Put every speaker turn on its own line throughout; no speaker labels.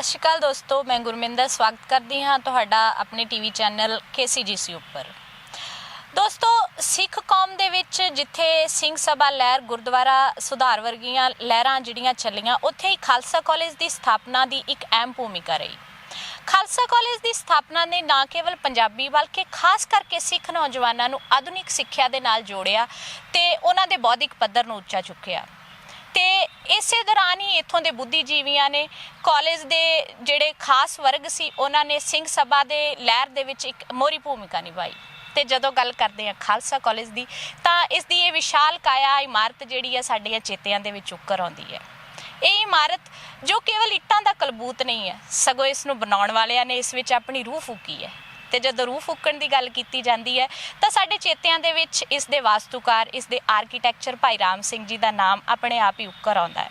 ਸ਼੍ਰੀ ਅਕਾਲ ਦੋਸਤੋ, मैं गुरमिंदर स्वागत करती हाँ तुहाडा अपने टीवी चैनल KCGC ਉੱਪਰ। ਦੋਸਤੋ, ਸਿੱਖ ਕੌਮ ਦੇ ਵਿੱਚ ਜਿੱਥੇ ਸਿੰਘ ਸਭਾ ਲਹਿਰ, ਗੁਰਦੁਆਰਾ ਸੁਧਾਰ ਵਰਗੀਆਂ ਲਹਿਰਾਂ ਜਿਹੜੀਆਂ ਚੱਲੀਆਂ, ਉੱਥੇ ਹੀ ਖਾਲਸਾ ਕਾਲਜ ਦੀ ਸਥਾਪਨਾ ਦੀ ਇੱਕ ਅਹਿਮ ਭੂਮਿਕਾ ਰਹੀ। ਖਾਲਸਾ ਕਾਲਜ ਦੀ ਸਥਾਪਨਾ ਨੇ ਨਾ ਕੇਵਲ ਪੰਜਾਬੀ ਬਲਕਿ ਖਾਸ ਕਰਕੇ ਸਿੱਖ ਨੌਜਵਾਨਾਂ ਨੂੰ ਆਧੁਨਿਕ ਸਿੱਖਿਆ ਦੇ ਨਾਲ ਜੋੜਿਆ ਤੇ ਉਹਨਾਂ ਦੇ ਬੌਧਿਕ ਪੱਧਰ ਨੂੰ ਉੱਚਾ ਚੁੱਕਿਆ। ਤੇ ਇਸੇ ਦੌਰਾਨ ਹੀ ਇੱਥੋਂ ਦੇ ਬੁੱਧੀਜੀਵੀਆਂ ਨੇ ਕਾਲਜ ਦੇ ਜਿਹੜੇ ਖਾਸ ਵਰਗ ਸੀ ਉਹਨਾਂ ਨੇ ਸਿੰਘ ਸਭਾ ਦੇ ਲਹਿਰ ਦੇ ਵਿੱਚ ਇੱਕ ਮੋਹਰੀ ਭੂਮਿਕਾ ਨਿਭਾਈ। ਤੇ ਜਦੋਂ ਗੱਲ ਕਰਦੇ ਹਾਂ ਖਾਲਸਾ ਕਾਲਜ ਦੀ, ਤਾਂ ਇਸ ਦੀ ਇਹ ਵਿਸ਼ਾਲ ਕਾਇਆ ਇਮਾਰਤ ਜਿਹੜੀ ਹੈ ਸਾਡੀਆਂ ਚੇਤਿਆਂ ਦੇ ਵਿੱਚ ਉੱਕਰ ਆਉਂਦੀ ਹੈ। ਇਹ ਇਮਾਰਤ ਜੋ ਕੇਵਲ ਇੱਟਾਂ ਦਾ ਕਲਬੂਤ ਨਹੀਂ ਹੈ, ਸਗੋਂ ਇਸ ਨੂੰ ਬਣਾਉਣ ਵਾਲਿਆਂ ਨੇ ਇਸ ਵਿੱਚ ਆਪਣੀ ਰੂਹ ਫੂਕੀ ਹੈ। ਤੇ ਜਦੋਂ ਰੂਹ ਫੂਕਣ ਦੀ ਗੱਲ ਕੀਤੀ ਜਾਂਦੀ ਹੈ ਤਾਂ ਸਾਡੇ ਚੇਤਿਆਂ ਦੇ ਵਿੱਚ ਇਸ ਦੇ ਵਾਸਤੂਕਾਰ, ਇਸ ਦੇ ਆਰਕੀਟੈਕਚਰ ਭਾਈ ਰਾਮ ਸਿੰਘ ਜੀ ਦਾ ਨਾਮ ਆਪਣੇ ਆਪ ਹੀ ਉੱਕਰ ਆਉਂਦਾ ਹੈ।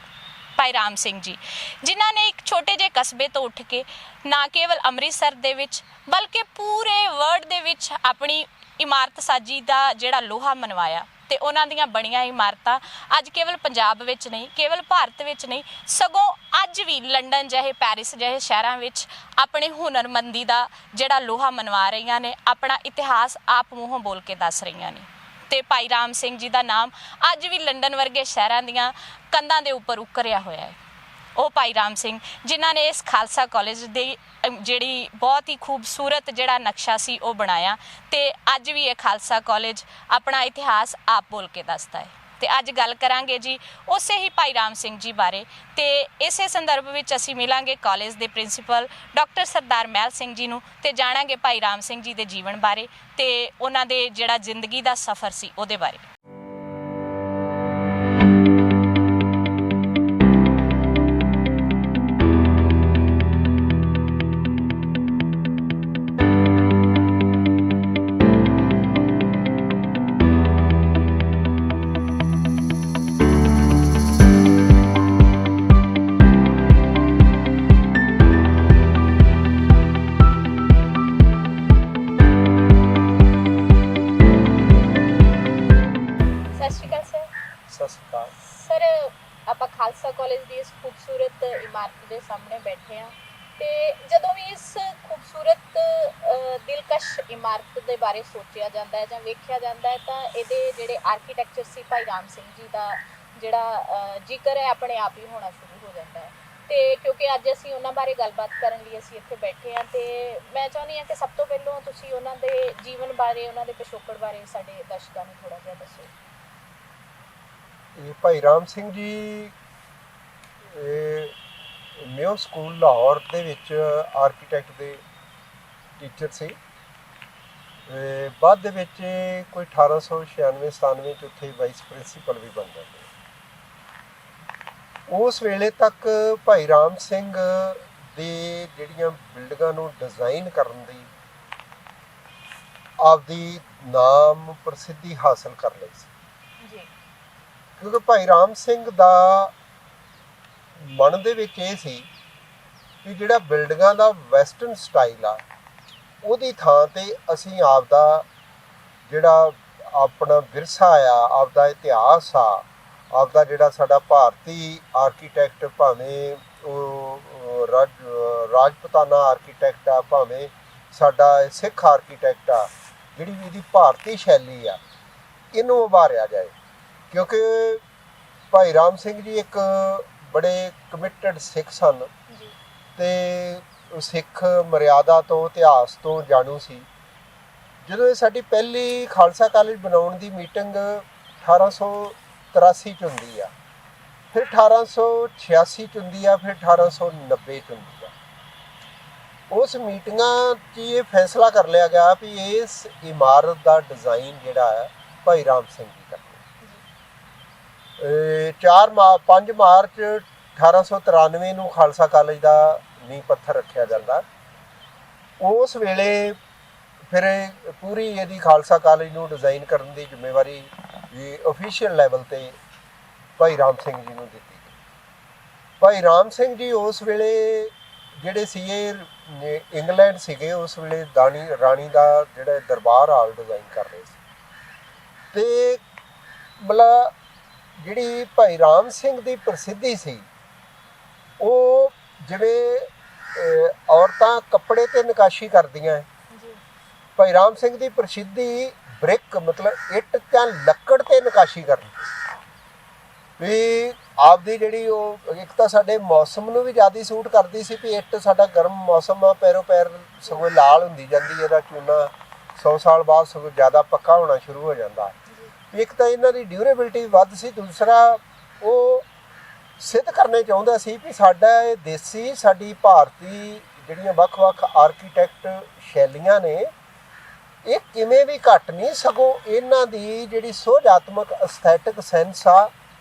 ਭਾਈ ਰਾਮ ਸਿੰਘ ਜੀ, ਜਿਨ੍ਹਾਂ ਨੇ ਇੱਕ ਛੋਟੇ ਜਿਹੇ ਕਸਬੇ ਤੋਂ ਉੱਠ ਕੇ ਨਾ ਕੇਵਲ ਅੰਮ੍ਰਿਤਸਰ ਦੇ ਵਿੱਚ ਬਲਕਿ ਪੂਰੇ ਵਰਲਡ ਦੇ ਵਿੱਚ ਆਪਣੀ ਇਮਾਰਤ ਸਾਜੀ ਦਾ ਜਿਹੜਾ ਲੋਹਾ ਮਨਵਾਇਆ। ਤੇ ਉਹਨਾਂ ਦੀਆਂ ਬਣੀਆਂ ਇਮਾਰਤਾਂ ਅੱਜ ਕੇਵਲ ਪੰਜਾਬ ਵਿੱਚ ਨਹੀਂ, ਕੇਵਲ ਭਾਰਤ ਵਿੱਚ ਨਹੀਂ, ਸਗੋਂ ਅੱਜ ਵੀ ਲੰਡਨ ਜਿਹੇ, ਪੈਰਿਸ ਜਿਹੇ ਸ਼ਹਿਰਾਂ ਵਿੱਚ ਆਪਣੇ ਹੁਨਰਮੰਦੀ ਦਾ ਜਿਹੜਾ ਲੋਹਾ ਮਨਵਾ ਰਹੀਆਂ ਨੇ, ਆਪਣਾ ਇਤਿਹਾਸ ਆਪ ਮੂੰਹੋਂ ਬੋਲ ਕੇ ਦੱਸ ਰਹੀਆਂ ਨੇ। ਤੇ ਭਾਈ ਰਾਮ ਸਿੰਘ ਜੀ ਦਾ ਨਾਮ ਅੱਜ ਵੀ ਲੰਡਨ ਵਰਗੇ ਸ਼ਹਿਰਾਂ ਦੀਆਂ ਕੰਧਾਂ ਦੇ ਉੱਪਰ ਉੱਕਰਿਆ ਹੋਇਆ ਹੈ। ਉਹ ਭਾਈ ਰਾਮ ਸਿੰਘ ਜਿਨ੍ਹਾਂ ਨੇ ਇਸ ਖਾਲਸਾ ਕਾਲਜ ਦੀ ਜਿਹੜੀ ਬਹੁਤ ਹੀ ਖੂਬਸੂਰਤ ਜਿਹੜਾ ਨਕਸ਼ਾ ਸੀ ਉਹ ਬਣਾਇਆ। ਤੇ ਅੱਜ ਵੀ ਇਹ ਖਾਲਸਾ ਕਾਲਜ ਆਪਣਾ ਇਤਿਹਾਸ ਆਪ ਬੋਲ ਕੇ ਦੱਸਦਾ ਹੈ। ਤੇ ਅੱਜ ਗੱਲ ਕਰਾਂਗੇ ਜੀ ਉਸੇ ਹੀ ਭਾਈ ਰਾਮ ਸਿੰਘ ਜੀ ਬਾਰੇ। ਤੇ ਇਸੇ ਸੰਦਰਭ ਵਿੱਚ ਅਸੀਂ ਮਿਲਾਂਗੇ ਕਾਲਜ ਦੇ ਪ੍ਰਿੰਸੀਪਲ ਡਾਕਟਰ ਸਰਦਾਰ ਮਹਿਲ ਸਿੰਘ ਜੀ ਨੂੰ ਤੇ ਜਾਣਾਂਗੇ ਭਾਈ ਰਾਮ ਸਿੰਘ ਜੀ ਦੇ ਜੀਵਨ ਬਾਰੇ ਤੇ ਉਹਨਾਂ ਦੇ ਜਿਹੜਾ ਜ਼ਿੰਦਗੀ ਦਾ ਸਫ਼ਰ ਸੀ ਉਹਦੇ ਬਾਰੇ। सर, आप खालसा कॉलेज की इस खूबसूरत इमारत के सामने बैठे हैं तो जदों भी इस खूबसूरत दिलकश इमारत के बारे सोचा जाता है या वेख्या जाता है तो ये जोड़े आर्कीटैक्चर से भाई राम सिंह जी का जोड़ा जिक्र है अपने आप ही होना शुरू हो जाता है। तो क्योंकि अज असी उन्होंने बारे गलबात करने लिए असी इत्थे बैठे हैं तो मैं चाहती हाँ कि सब तो पहलों तुसी उन्होंने जीवन बारे, उन्होंने पिछोकड़ बारे साडे दर्शकों को थोड़ा जिहा दसो।
भाई राम सिंह जी मेयो स्कूल लाहौर दे विच आर्कीटैक्ट दे टीचर से बाद दे विच कोई 1896-97 उत्थे वाइस प्रिंसीपल भी बन जाते। उस वेले तक भाई राम सिंह दे जिहड़ियां बिल्डिंगां नूं डिज़ाइन करन दी आपदी नाम प्रसिद्धि हासिल कर लई सी। क्योंकि भाई राम सिंह दा मन दे विच इह सी कि जिहड़ा बिल्डिंगां दा वैसटर्न स्टाइल आ ਉਹਦੀ ਥਾਂ ਤੇ ਅਸੀਂ ਆਪਦਾ ਜਿਹੜਾ ਆਪਣਾ ਵਿਰਸਾ ਆ, ਆਪਦਾ ਇਤਿਹਾਸ ਆ, ਆਪਦਾ ਜਿਹੜਾ ਸਾਡਾ ਭਾਰਤੀ ਆਰਕੀਟੈਕਟ, ਭਾਵੇਂ ਉਹ ਰਾਜਪੂਤਾਨਾ ਆਰਕੀਟੈਕਟ ਆ, ਭਾਵੇਂ ਸਾਡਾ ਸਿੱਖ ਆਰਕੀਟੈਕਟ ਆ, ਜਿਹੜੀ ਵੀ ਇਹਦੀ ਭਾਰਤੀ ਸ਼ੈਲੀ ਆ, ਇਹਨੂੰ ਉਭਾਰਿਆ ਜਾਏ। क्योंकि भाई राम सिंह जी एक बड़े कमिटेड सिख सन ते सिख मर्यादा तो इतिहास तो जाणू सी। ਜਦੋਂ ਇਹ ਸਾਡੀ ਪਹਿਲੀ ਖਾਲਸਾ ਕਾਲਜ ਬਣਾਉਣ ਦੀ ਮੀਟਿੰਗ 1883 ਚ ਹੁੰਦੀ ਆ, ਫਿਰ 1886 ਚ ਹੁੰਦੀ ਆ, ਫਿਰ 1890 ਚ ਹੁੰਦੀ ਆ। ਉਸ ਮੀਟਿੰਗਾਂ 'ਚ ਇਹ ਫੈਸਲਾ ਕਰ ਲਿਆ ਗਿਆ ਵੀ ਇਸ ਇਮਾਰਤ ਦਾ ਡਿਜ਼ਾਈਨ ਜਿਹੜਾ ਹੈ ਭਾਈ ਰਾਮ ਸਿੰਘ ਜੀ ਕਰਨਗੇ। 5 ਮਾਰਚ 1893 ਨੂੰ ਖਾਲਸਾ ਕਾਲਜ ਦਾ ਨੀਂਹ ਪੱਥਰ ਰੱਖਿਆ ਜਾਂਦਾ। ਉਸ ਵੇਲੇ ਫਿਰ ਪੂਰੀ ਇਹਦੀ ਖਾਲਸਾ ਕਾਲਜ ਨੂੰ ਡਿਜ਼ਾਈਨ ਕਰਨ ਦੀ ਜ਼ਿੰਮੇਵਾਰੀ ਵੀ ਅਫੀਸ਼ੀਅਲ ਲੈਵਲ 'ਤੇ ਭਾਈ ਰਾਮ ਸਿੰਘ ਜੀ ਨੂੰ ਦਿੱਤੀ ਗਈ। ਭਾਈ ਰਾਮ ਸਿੰਘ ਜੀ ਉਸ ਵੇਲੇ ਜਿਹੜੇ ਸੀ ਇਹ ਇੰਗਲੈਂਡ ਸੀਗੇ, ਉਸ ਵੇਲੇ ਰਾਣੀ ਦਾ ਜਿਹੜਾ ਦਰਬਾਰ ਹਾਲ ਡਿਜ਼ਾਈਨ ਕਰ ਰਹੇ ਸੀ। ਅਤੇ ਮਤਲਬ ਜਿਹੜੀ ਭਾਈ ਰਾਮ ਸਿੰਘ ਦੀ ਪ੍ਰਸਿੱਧੀ ਸੀ ਉਹ ਜਿਵੇਂ ਔਰਤਾਂ ਕੱਪੜੇ ਤੇ ਨਕਾਸ਼ੀ ਕਰਦੀਆਂ ਭਾਈ ਰਾਮ ਸਿੰਘ ਦੀ ਪ੍ਰਸਿੱਧੀ ਬ੍ਰਿਕ ਮਤਲਬ ਇੱਟ ਜਾਂ ਲੱਕੜ ਤੇ ਨਕਾਸ਼ੀ ਕਰਨੀ ਵੀ ਆਪਦੀ ਜਿਹੜੀ ਉਹ ਇੱਕ ਤਾਂ ਸਾਡੇ ਮੌਸਮ ਨੂੰ ਵੀ ਜ਼ਿਆਦਾ ਸੂਟ ਕਰਦੀ ਸੀ ਵੀ ਇੱਟ ਸਾਡਾ ਗਰਮ ਮੌਸਮ ਆ ਪੈਰੋਂ ਪੈਰ ਸਗੋਂ ਲਾਲ ਹੁੰਦੀ ਜਾਂਦੀ ਇਹਦਾ ਚੂਨਾ 100 ਸਾਲ ਬਾਅਦ ਸਗੋਂ ਜ਼ਿਆਦਾ ਪੱਕਾ ਹੋਣਾ ਸ਼ੁਰੂ ਹੋ ਜਾਂਦਾ ਇੱਕ ਤਾਂ ਇਹਨਾਂ ਦੀ ਡਿਊਰੇਬਿਲਟੀ ਵੱਧ ਸੀ ਦੂਸਰਾ ਉਹ ਸਿੱਧ ਕਰਨੇ ਚਾਹੁੰਦਾ ਸੀ ਵੀ ਸਾਡਾ ਇਹ ਦੇਸੀ ਸਾਡੀ ਭਾਰਤੀ ਜਿਹੜੀਆਂ ਵੱਖ-ਵੱਖ ਆਰਕੀਟੈਕਟ ਸ਼ੈਲੀਆਂ ਨੇ ਇਹ ਕਿਵੇਂ ਵੀ ਘੱਟ ਨਹੀਂ ਸਗੋਂ ਇਹਨਾਂ ਦੀ ਜਿਹੜੀ ਸੁਹਜਾਤਮਕ ਐਸਥੈਟਿਕ ਸੈਂਸ ਆ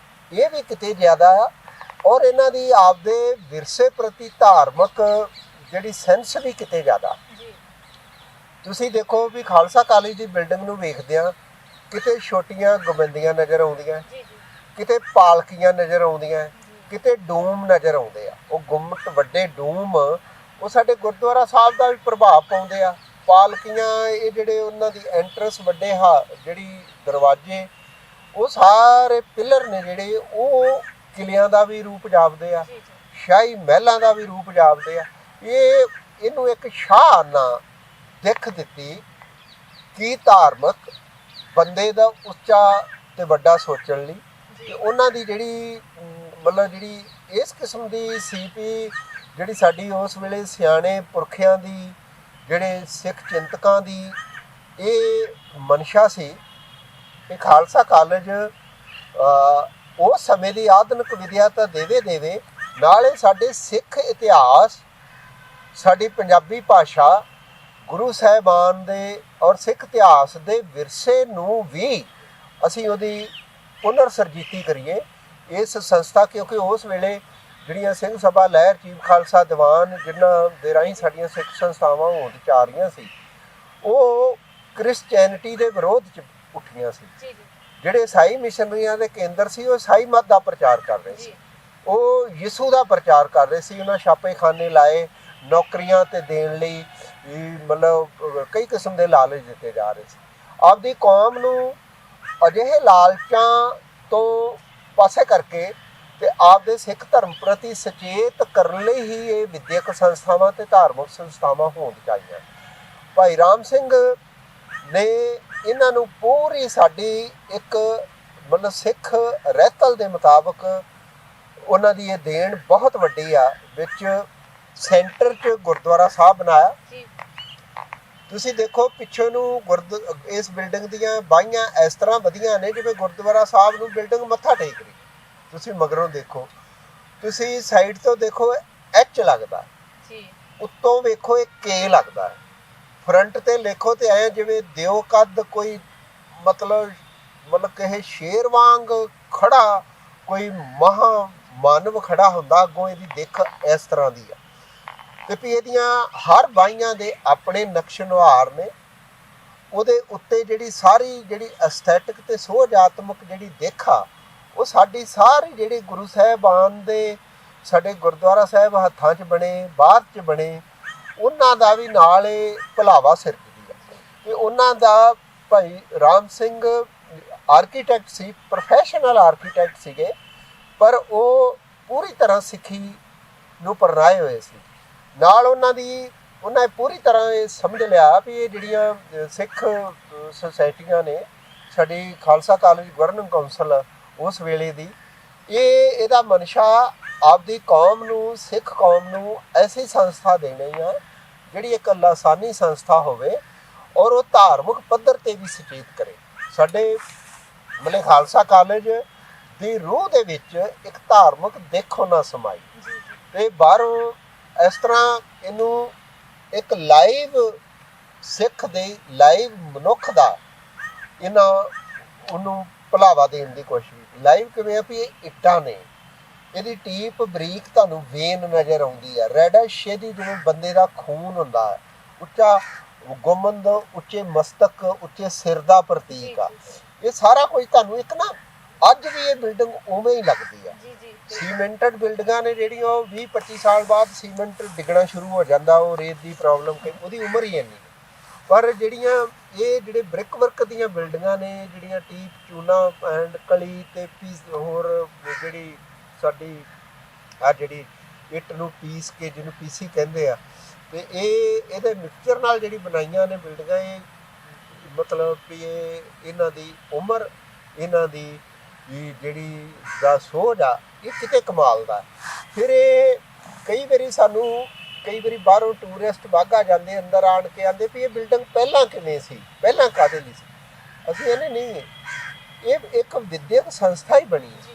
ਇਹ ਵੀ ਕਿਤੇ ਜ਼ਿਆਦਾ ਆ ਔਰ ਇਹਨਾਂ ਦੀ ਆਪਦੇ ਵਿਰਸੇ ਪ੍ਰਤੀ ਧਾਰਮਿਕ ਜਿਹੜੀ ਸੈਂਸ ਵੀ ਕਿਤੇ ਜ਼ਿਆਦਾ ਤੁਸੀਂ ਦੇਖੋ ਵੀ ਖਾਲਸਾ ਕਾਲਜ ਦੀ ਬਿਲਡਿੰਗ ਨੂੰ ਵੇਖਦੇ ਆ ਕਿਤੇ ਛੋਟੀਆਂ ਗੋਬਿੰਦੀਆਂ ਨਜ਼ਰ ਆਉਂਦੀਆਂ ਕਿਤੇ ਪਾਲਕੀਆਂ ਨਜ਼ਰ ਆਉਂਦੀਆਂ ਕਿਤੇ ਡੂਮ ਨਜ਼ਰ ਆਉਂਦੇ ਆ ਉਹ ਗੁੰਮਟ ਵੱਡੇ ਡੂਮ ਉਹ ਸਾਡੇ ਗੁਰਦੁਆਰਾ ਸਾਹਿਬ ਦਾ ਵੀ ਪ੍ਰਭਾਵ ਪਾਉਂਦੇ ਆ ਪਾਲਕੀਆਂ ਇਹ ਜਿਹੜੇ ਉਹਨਾਂ ਦੀ ਐਂਟਰੈਂਸ ਵੱਡੇ ਜਿਹੜੀ ਦਰਵਾਜ਼ੇ ਉਹ ਸਾਰੇ ਪਿਲਰ ਨੇ ਜਿਹੜੇ ਉਹ ਕਿਲਿਆਂ ਦਾ ਵੀ ਰੂਪ ਜਾਪਦੇ ਆ ਸ਼ਾਹੀ ਮਹਿਲਾਂ ਦਾ ਵੀ ਰੂਪ ਜਾਪਦੇ ਆ ਇਹਨੂੰ ਇੱਕ ਸ਼ਾਹਾਨਾ ਦਿੱਖ ਦਿੱਤੀ ਕੀ ਧਾਰਮਿਕ ਬੰਦੇ ਦਾ ਉੱਚਾ ਤੇ ਵੱਡਾ ਸੋਚਣ ਲਈ ਤੇ ਉਹਨਾਂ ਦੀ ਜਿਹੜੀ ਮਤਲਬ ਜਿਹੜੀ ਇਸ ਕਿਸਮ ਦੀ ਸੀਪੀ ਜਿਹੜੀ ਸਾਡੀ ਉਸ ਵੇਲੇ ਸਿਆਣੇ ਪੁਰਖਿਆਂ ਦੀ ਜਿਹੜੇ ਸਿੱਖ ਚਿੰਤਕਾਂ ਦੀ ਇਹ ਮਨਸ਼ਾ ਸੀ ਕਿ ਖਾਲਸਾ ਕਾਲਜ ਉਸ ਸਮੇਂ ਦੀ ਆਧੁਨਿਕ ਵਿਦਿਆ ਤਾਂ ਦੇਵੇ ਨਾਲੇ ਸਾਡੇ ਸਿੱਖ ਇਤਿਹਾਸ ਸਾਡੀ ਪੰਜਾਬੀ ਭਾਸ਼ਾ ਗੁਰੂ ਸਾਹਿਬਾਨ ਦੇ ਔਰ ਸਿੱਖ ਇਤਿਹਾਸ ਦੇ ਵਿਰਸੇ ਨੂੰ ਵੀ ਅਸੀਂ ਉਹਦੀ ਪੁਨਰ ਸਰਜੀਤੀ ਕਰੀਏ ਇਸ ਸੰਸਥਾ ਕਿਉਂਕਿ ਉਸ ਵੇਲੇ ਜਿਹੜੀਆਂ ਸਿੰਘ ਸਭਾ ਲਹਿਰ ਚੀਫ ਖਾਲਸਾ ਦੀਵਾਨ ਜਿਨ੍ਹਾਂ ਦੇ ਰਾਹੀਂ ਸਾਡੀਆਂ ਸਿੱਖ ਸੰਸਥਾਵਾਂ ਹੋਂਦ 'ਚ ਆ ਰਹੀਆਂ ਸੀ ਉਹ ਕ੍ਰਿਸਚੈਨਿਟੀ ਦੇ ਵਿਰੋਧ 'ਚ ਉੱਠੀਆਂ ਸੀ ਜਿਹੜੇ ਈਸਾਈ ਮਿਸ਼ਨਰੀਆਂ ਦੇ ਕੇਂਦਰ ਸੀ ਉਹ ਈਸਾਈ ਮਤ ਦਾ ਪ੍ਰਚਾਰ ਕਰ ਰਹੇ ਸੀ ਉਹ ਯਿਸੂ ਦਾ ਪ੍ਰਚਾਰ ਕਰ ਰਹੇ ਸੀ ਉਹਨਾਂ ਛਾਪੇਖਾਨੇ ਲਾਏ ਨੌਕਰੀਆਂ ਤੇ ਦੇਣ ਲਈ ਮਤਲਬ ਕਈ ਕਿਸਮ ਦੇ ਲਾਲਚ ਦਿੱਤੇ ਜਾ ਰਹੇ ਸੀ ਆਪਦੀ ਕੌਮ ਨੂੰ ਅਜਿਹੇ ਲਾਲਚਾਂ ਤੋਂ ਪਾਸੇ ਕਰਕੇ ਤੇ ਆਪਦੇ ਸਿੱਖ ਧਰਮ ਪ੍ਰਤੀ ਸੁਚੇਤ ਕਰਨ ਲਈ ਹੀ ਇਹ ਵਿਦਿਅਕ ਸੰਸਥਾਵਾਂ ਤੇ ਧਾਰਮਿਕ ਸੰਸਥਾਵਾਂ ਹੋਂਦ ਚਾਹੀਆਂ ਭਾਈ ਰਾਮ ਸਿੰਘ ਨੇ ਇਹਨਾਂ ਨੂੰ ਪੂਰੀ ਸਾਡੀ ਇੱਕ ਮਤਲਬ ਸਿੱਖ ਰਹਿਤਲ ਦੇ ਮੁਤਾਬਕ ਉਹਨਾਂ ਦੀ ਇਹ ਦੇਣ ਬਹੁਤ ਵੱਡੀ ਆ ਵਿੱਚ ਸੈਂਟਰ 'ਚ ਗੁਰਦੁਆਰਾ ਸਾਹਿਬ ਬਣਾਇਆ ਤੁਸੀਂ ਦੇਖੋ ਪਿੱਛੇ ਨੂੰ ਇਸ ਬਿਲਡਿੰਗ ਦੀਆਂ ਬਾਹੀਆਂ ਇਸ ਤਰ੍ਹਾਂ ਵਧੀਆਂ ਨੇ ਜਿਵੇਂ ਗੁਰਦੁਆਰਾ ਸਾਹਿਬ ਨੂੰ ਬਿਲਡਿੰਗ ਮੱਥਾ ਟੇਕ ਰਹੀ ਤੁਸੀਂ ਮਗਰੋਂ ਦੇਖੋ ਤੁਸੀਂ ਸਾਈਡ ਤੋਂ ਦੇਖੋ ਐਚ ਲੱਗਦਾ ਉੱਤੋਂ ਵੇਖੋ ਇਹ ਕੇ ਲੱਗਦਾ ਫਰੰਟ ਤੇ ਲਿਖੋ ਤੇ ਐ ਜਿਵੇਂ ਦਿਓ ਕੱਦ ਕੋਈ ਮਤਲਬ ਕਿਸੇ ਸ਼ੇਰ ਵਾਂਗ ਖੜਾ ਕੋਈ ਮਹਾ ਮਾਨਵ ਖੜਾ ਹੁੰਦਾ ਅੱਗੋਂ ਇਹਦੀ ਦਿੱਖ ਇਸ ਤਰ੍ਹਾਂ ਦੀ ਆ ਤੇ ਵੀ ਇਹਦੀਆਂ ਹਰ ਬਾਈਆਂ ਦੇ ਆਪਣੇ ਨਕਸ਼ ਨੁਹਾਰ ਨੇ ਉਹਦੇ ਉੱਤੇ ਜਿਹੜੀ ਸਾਰੀ ਜਿਹੜੀ ਐਸਥੈਟਿਕ ਤੇ ਸੁਹਜਾਤਮਕ ਜਿਹੜੀ ਦਿੱਖ ਆ ਉਹ ਸਾਡੀ ਸਾਰੀ ਜਿਹੜੀ ਗੁਰੂ ਸਾਹਿਬਾਨ ਦੇ ਸਾਡੇ ਗੁਰਦੁਆਰਾ ਸਾਹਿਬ ਹੱਥਾਂ 'ਚ ਬਣੇ ਬਾਅਦ 'ਚ ਬਣੇ ਉਹਨਾਂ ਦਾ ਵੀ ਨਾਲ ਇਹ ਭੁਲਾਵਾ ਸਿਰਜਦੀ ਆ ਤੇ ਉਹਨਾਂ ਦਾ ਭਾਈ ਰਾਮ ਸਿੰਘ ਆਰਕੀਟੈਕਟ ਸੀ ਪ੍ਰੋਫੈਸ਼ਨਲ ਆਰਕੀਟੈਕਟ ਸੀਗੇ ਪਰ ਉਹ ਪੂਰੀ ਤਰ੍ਹਾਂ ਸਿੱਖੀ ਨੂੰ ਪਰਨਾਏ ਹੋਏ ਸੀ ਨਾਲ ਉਹਨਾਂ ਪੂਰੀ ਤਰ੍ਹਾਂ ਇਹ ਸਮਝ ਲਿਆ ਵੀ ਇਹ ਜਿਹੜੀਆਂ ਸਿੱਖ ਸੁਸਾਇਟੀਆਂ ਨੇ ਸਾਡੀ ਖਾਲਸਾ ਕਾਲਜ ਗਵਰਨਿੰਗ ਕੌਂਸਲ ਉਸ ਵੇਲੇ ਦੀ ਇਹਦਾ ਮਨਸ਼ਾ ਆਪਦੀ ਕੌਮ ਨੂੰ ਸਿੱਖ ਕੌਮ ਨੂੰ ਐਸੀ ਸੰਸਥਾ ਦੇਣੀ ਆ ਜਿਹੜੀ ਇੱਕ ਲਾਸਾਨੀ ਸੰਸਥਾ ਹੋਵੇ ਔਰ ਉਹ ਧਾਰਮਿਕ ਪੱਧਰ ਤੇ ਵੀ ਸੁਚੇਤ ਕਰੇ ਸਾਡੇ ਮਤਲਬ ਖਾਲਸਾ ਕਾਲਜ ਦੀ ਰੂਹ ਦੇ ਵਿੱਚ ਇੱਕ ਧਾਰਮਿਕ ਦਿੱਖ ਹੋਣਾ ਸਮਾਈ ਤੇ ਬਾਹਰੋਂ ਇਸ ਤਰ੍ਹਾਂ ਇਹਨੂੰ ਇੱਕ ਲਾਈਵ ਸਿੱਖ ਦੇ ਲਾਈਵ ਮਨੁੱਖ ਦਾ ਇਹਨਾਂ ਉਹਨੂੰ ਭੁਲਾਵਾ ਦੇਣ ਦੀ ਕੋਸ਼ਿਸ਼ ਲਾਈਵ ਕਿਵੇਂ ਆ ਵੀ ਇਹ ਇੱਟਾਂ ਨੇ ਇਹਦੀ ਟੀਪ ਬਰੀਕ ਤੁਹਾਨੂੰ ਵੇਨ ਨਜ਼ਰ ਆਉਂਦੀ ਆ ਰੈਡਿਸ਼ ਇਹਦੀ ਜਿਵੇਂ ਬੰਦੇ ਦਾ ਖੂਨ ਹੁੰਦਾ ਹੈ ਉੱਚਾ ਗੁੰਮਦ ਉੱਚੇ ਮਸਤਕ ਉੱਚੇ ਸਿਰ ਦਾ ਪ੍ਰਤੀਕ ਆ ਇਹ ਸਾਰਾ ਕੁਝ ਤੁਹਾਨੂੰ ਇੱਕ ਨਾ ਅੱਜ ਵੀ ਇਹ ਬਿਲਡਿੰਗ ਉਵੇਂ ਹੀ ਲੱਗਦੀ ਆ ਸੀਮੈਂਟਡ ਬਿਲਡਿੰਗਾਂ ਨੇ ਜਿਹੜੀਆਂ ਉਹ 20-25 ਸਾਲ ਬਾਅਦ ਸੀਮੈਂਟ ਡਿੱਗਣਾ ਸ਼ੁਰੂ ਹੋ ਜਾਂਦਾ ਉਹ ਰੇਤ ਦੀ ਪ੍ਰੋਬਲਮ ਉਹਦੀ ਉਮਰ ਹੀ ਇੰਨੀ ਪਰ ਇਹ ਜਿਹੜੇ ਬ੍ਰਿਕ ਵਰਕ ਦੀਆਂ ਬਿਲਡਿੰਗਾਂ ਨੇ ਜਿਹੜੀਆਂ ਟੀਪ ਚੂਨਾ ਐਂਡ ਕਲੀ ਤੇ ਪੀਸ ਹੋਰ ਜਿਹੜੀ ਸਾਡੀ ਆ ਜਿਹੜੀ ਇੱਟ ਨੂੰ ਪੀਸ ਕੇ, ਜਿਹਨੂੰ ਪੀਸੀ ਕਹਿੰਦੇ ਆ, ਤੇ ਇਹਦੇ ਮਿਕਸਚਰ ਨਾਲ ਜਿਹੜੀ ਬਣਾਈਆਂ ਨੇ ਬਿਲਡਿੰਗਾਂ, ਇਹ ਮਤਲਬ ਵੀ ਇਹਨਾਂ ਦੀ ਉਮਰ, ਇਹਨਾਂ ਦੀ ਜਿਹੜੀ ਦਾ ਸੋਝ ਆ, ਇਹ ਕਿਤੇ ਕਮਾਲ ਦਾ। ਫਿਰ ਇਹ ਕਈ ਵਾਰੀ ਬਾਹਰੋਂ ਟੂਰਿਸਟ ਵਾਹਗਾ ਜਾਂਦੇ, ਅੰਦਰ ਆਣ ਕੇ ਆਉਂਦੇ ਵੀ ਇਹ ਬਿਲਡਿੰਗ ਪਹਿਲਾਂ ਕਿਵੇਂ ਸੀ, ਪਹਿਲਾਂ ਕਾਹਦੇ ਲਈ ਸੀ। ਅਸੀਂ ਇਹਨੇ ਨਹੀਂ, ਇਹ ਇੱਕ ਵਿਦਿਅਕ ਸੰਸਥਾ ਹੀ ਬਣੀ ਹੈ।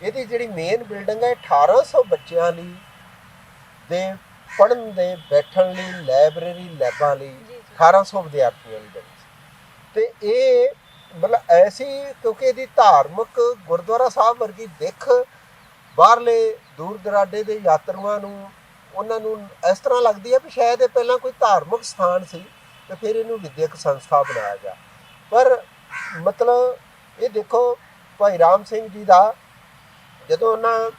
ਇਹਦੀ ਜਿਹੜੀ ਮੇਨ ਬਿਲਡਿੰਗ ਹੈ 1800 ਬੱਚਿਆਂ ਲਈ ਦੇ ਪੜ੍ਹਨ ਦੇ ਬੈਠਣ ਲਈ, ਲਾਇਬ੍ਰੇਰੀ ਲੈਬਾਂ ਲਈ 1800 ਵਿਦਿਆਰਥੀਆਂ ਲਈ ਬਣੀ ਸੀ। ਤੇ ਇਹ ਮਤਲਬ ਐਸੀ, ਕਿਉਂਕਿ ਇਹਦੀ ਧਾਰਮਿਕ ਗੁਰਦੁਆਰਾ ਸਾਹਿਬ ਵਰਗੀ ਦਿੱਖ ਬਾਹਰਲੇ ਦੂਰ ਦਰਾਡੇ ਦੇ ਯਾਤਰੂਆਂ ਨੂੰ, ਉਹਨਾਂ ਨੂੰ ਇਸ ਤਰ੍ਹਾਂ ਲੱਗਦੀ ਹੈ ਵੀ ਸ਼ਾਇਦ ਇਹ ਪਹਿਲਾਂ ਕੋਈ ਧਾਰਮਿਕ ਸਥਾਨ ਸੀ ਤੇ ਫਿਰ ਇਹਨੂੰ ਵਿਦਿਅਕ ਸੰਸਥਾ ਬਣਾਇਆ ਗਿਆ। ਪਰ ਮਤਲਬ ਇਹ ਦੇਖੋ, ਭਾਈ ਰਾਮ ਸਿੰਘ ਜੀ ਦਾ ਜਦੋਂ ਉਹਨਾਂ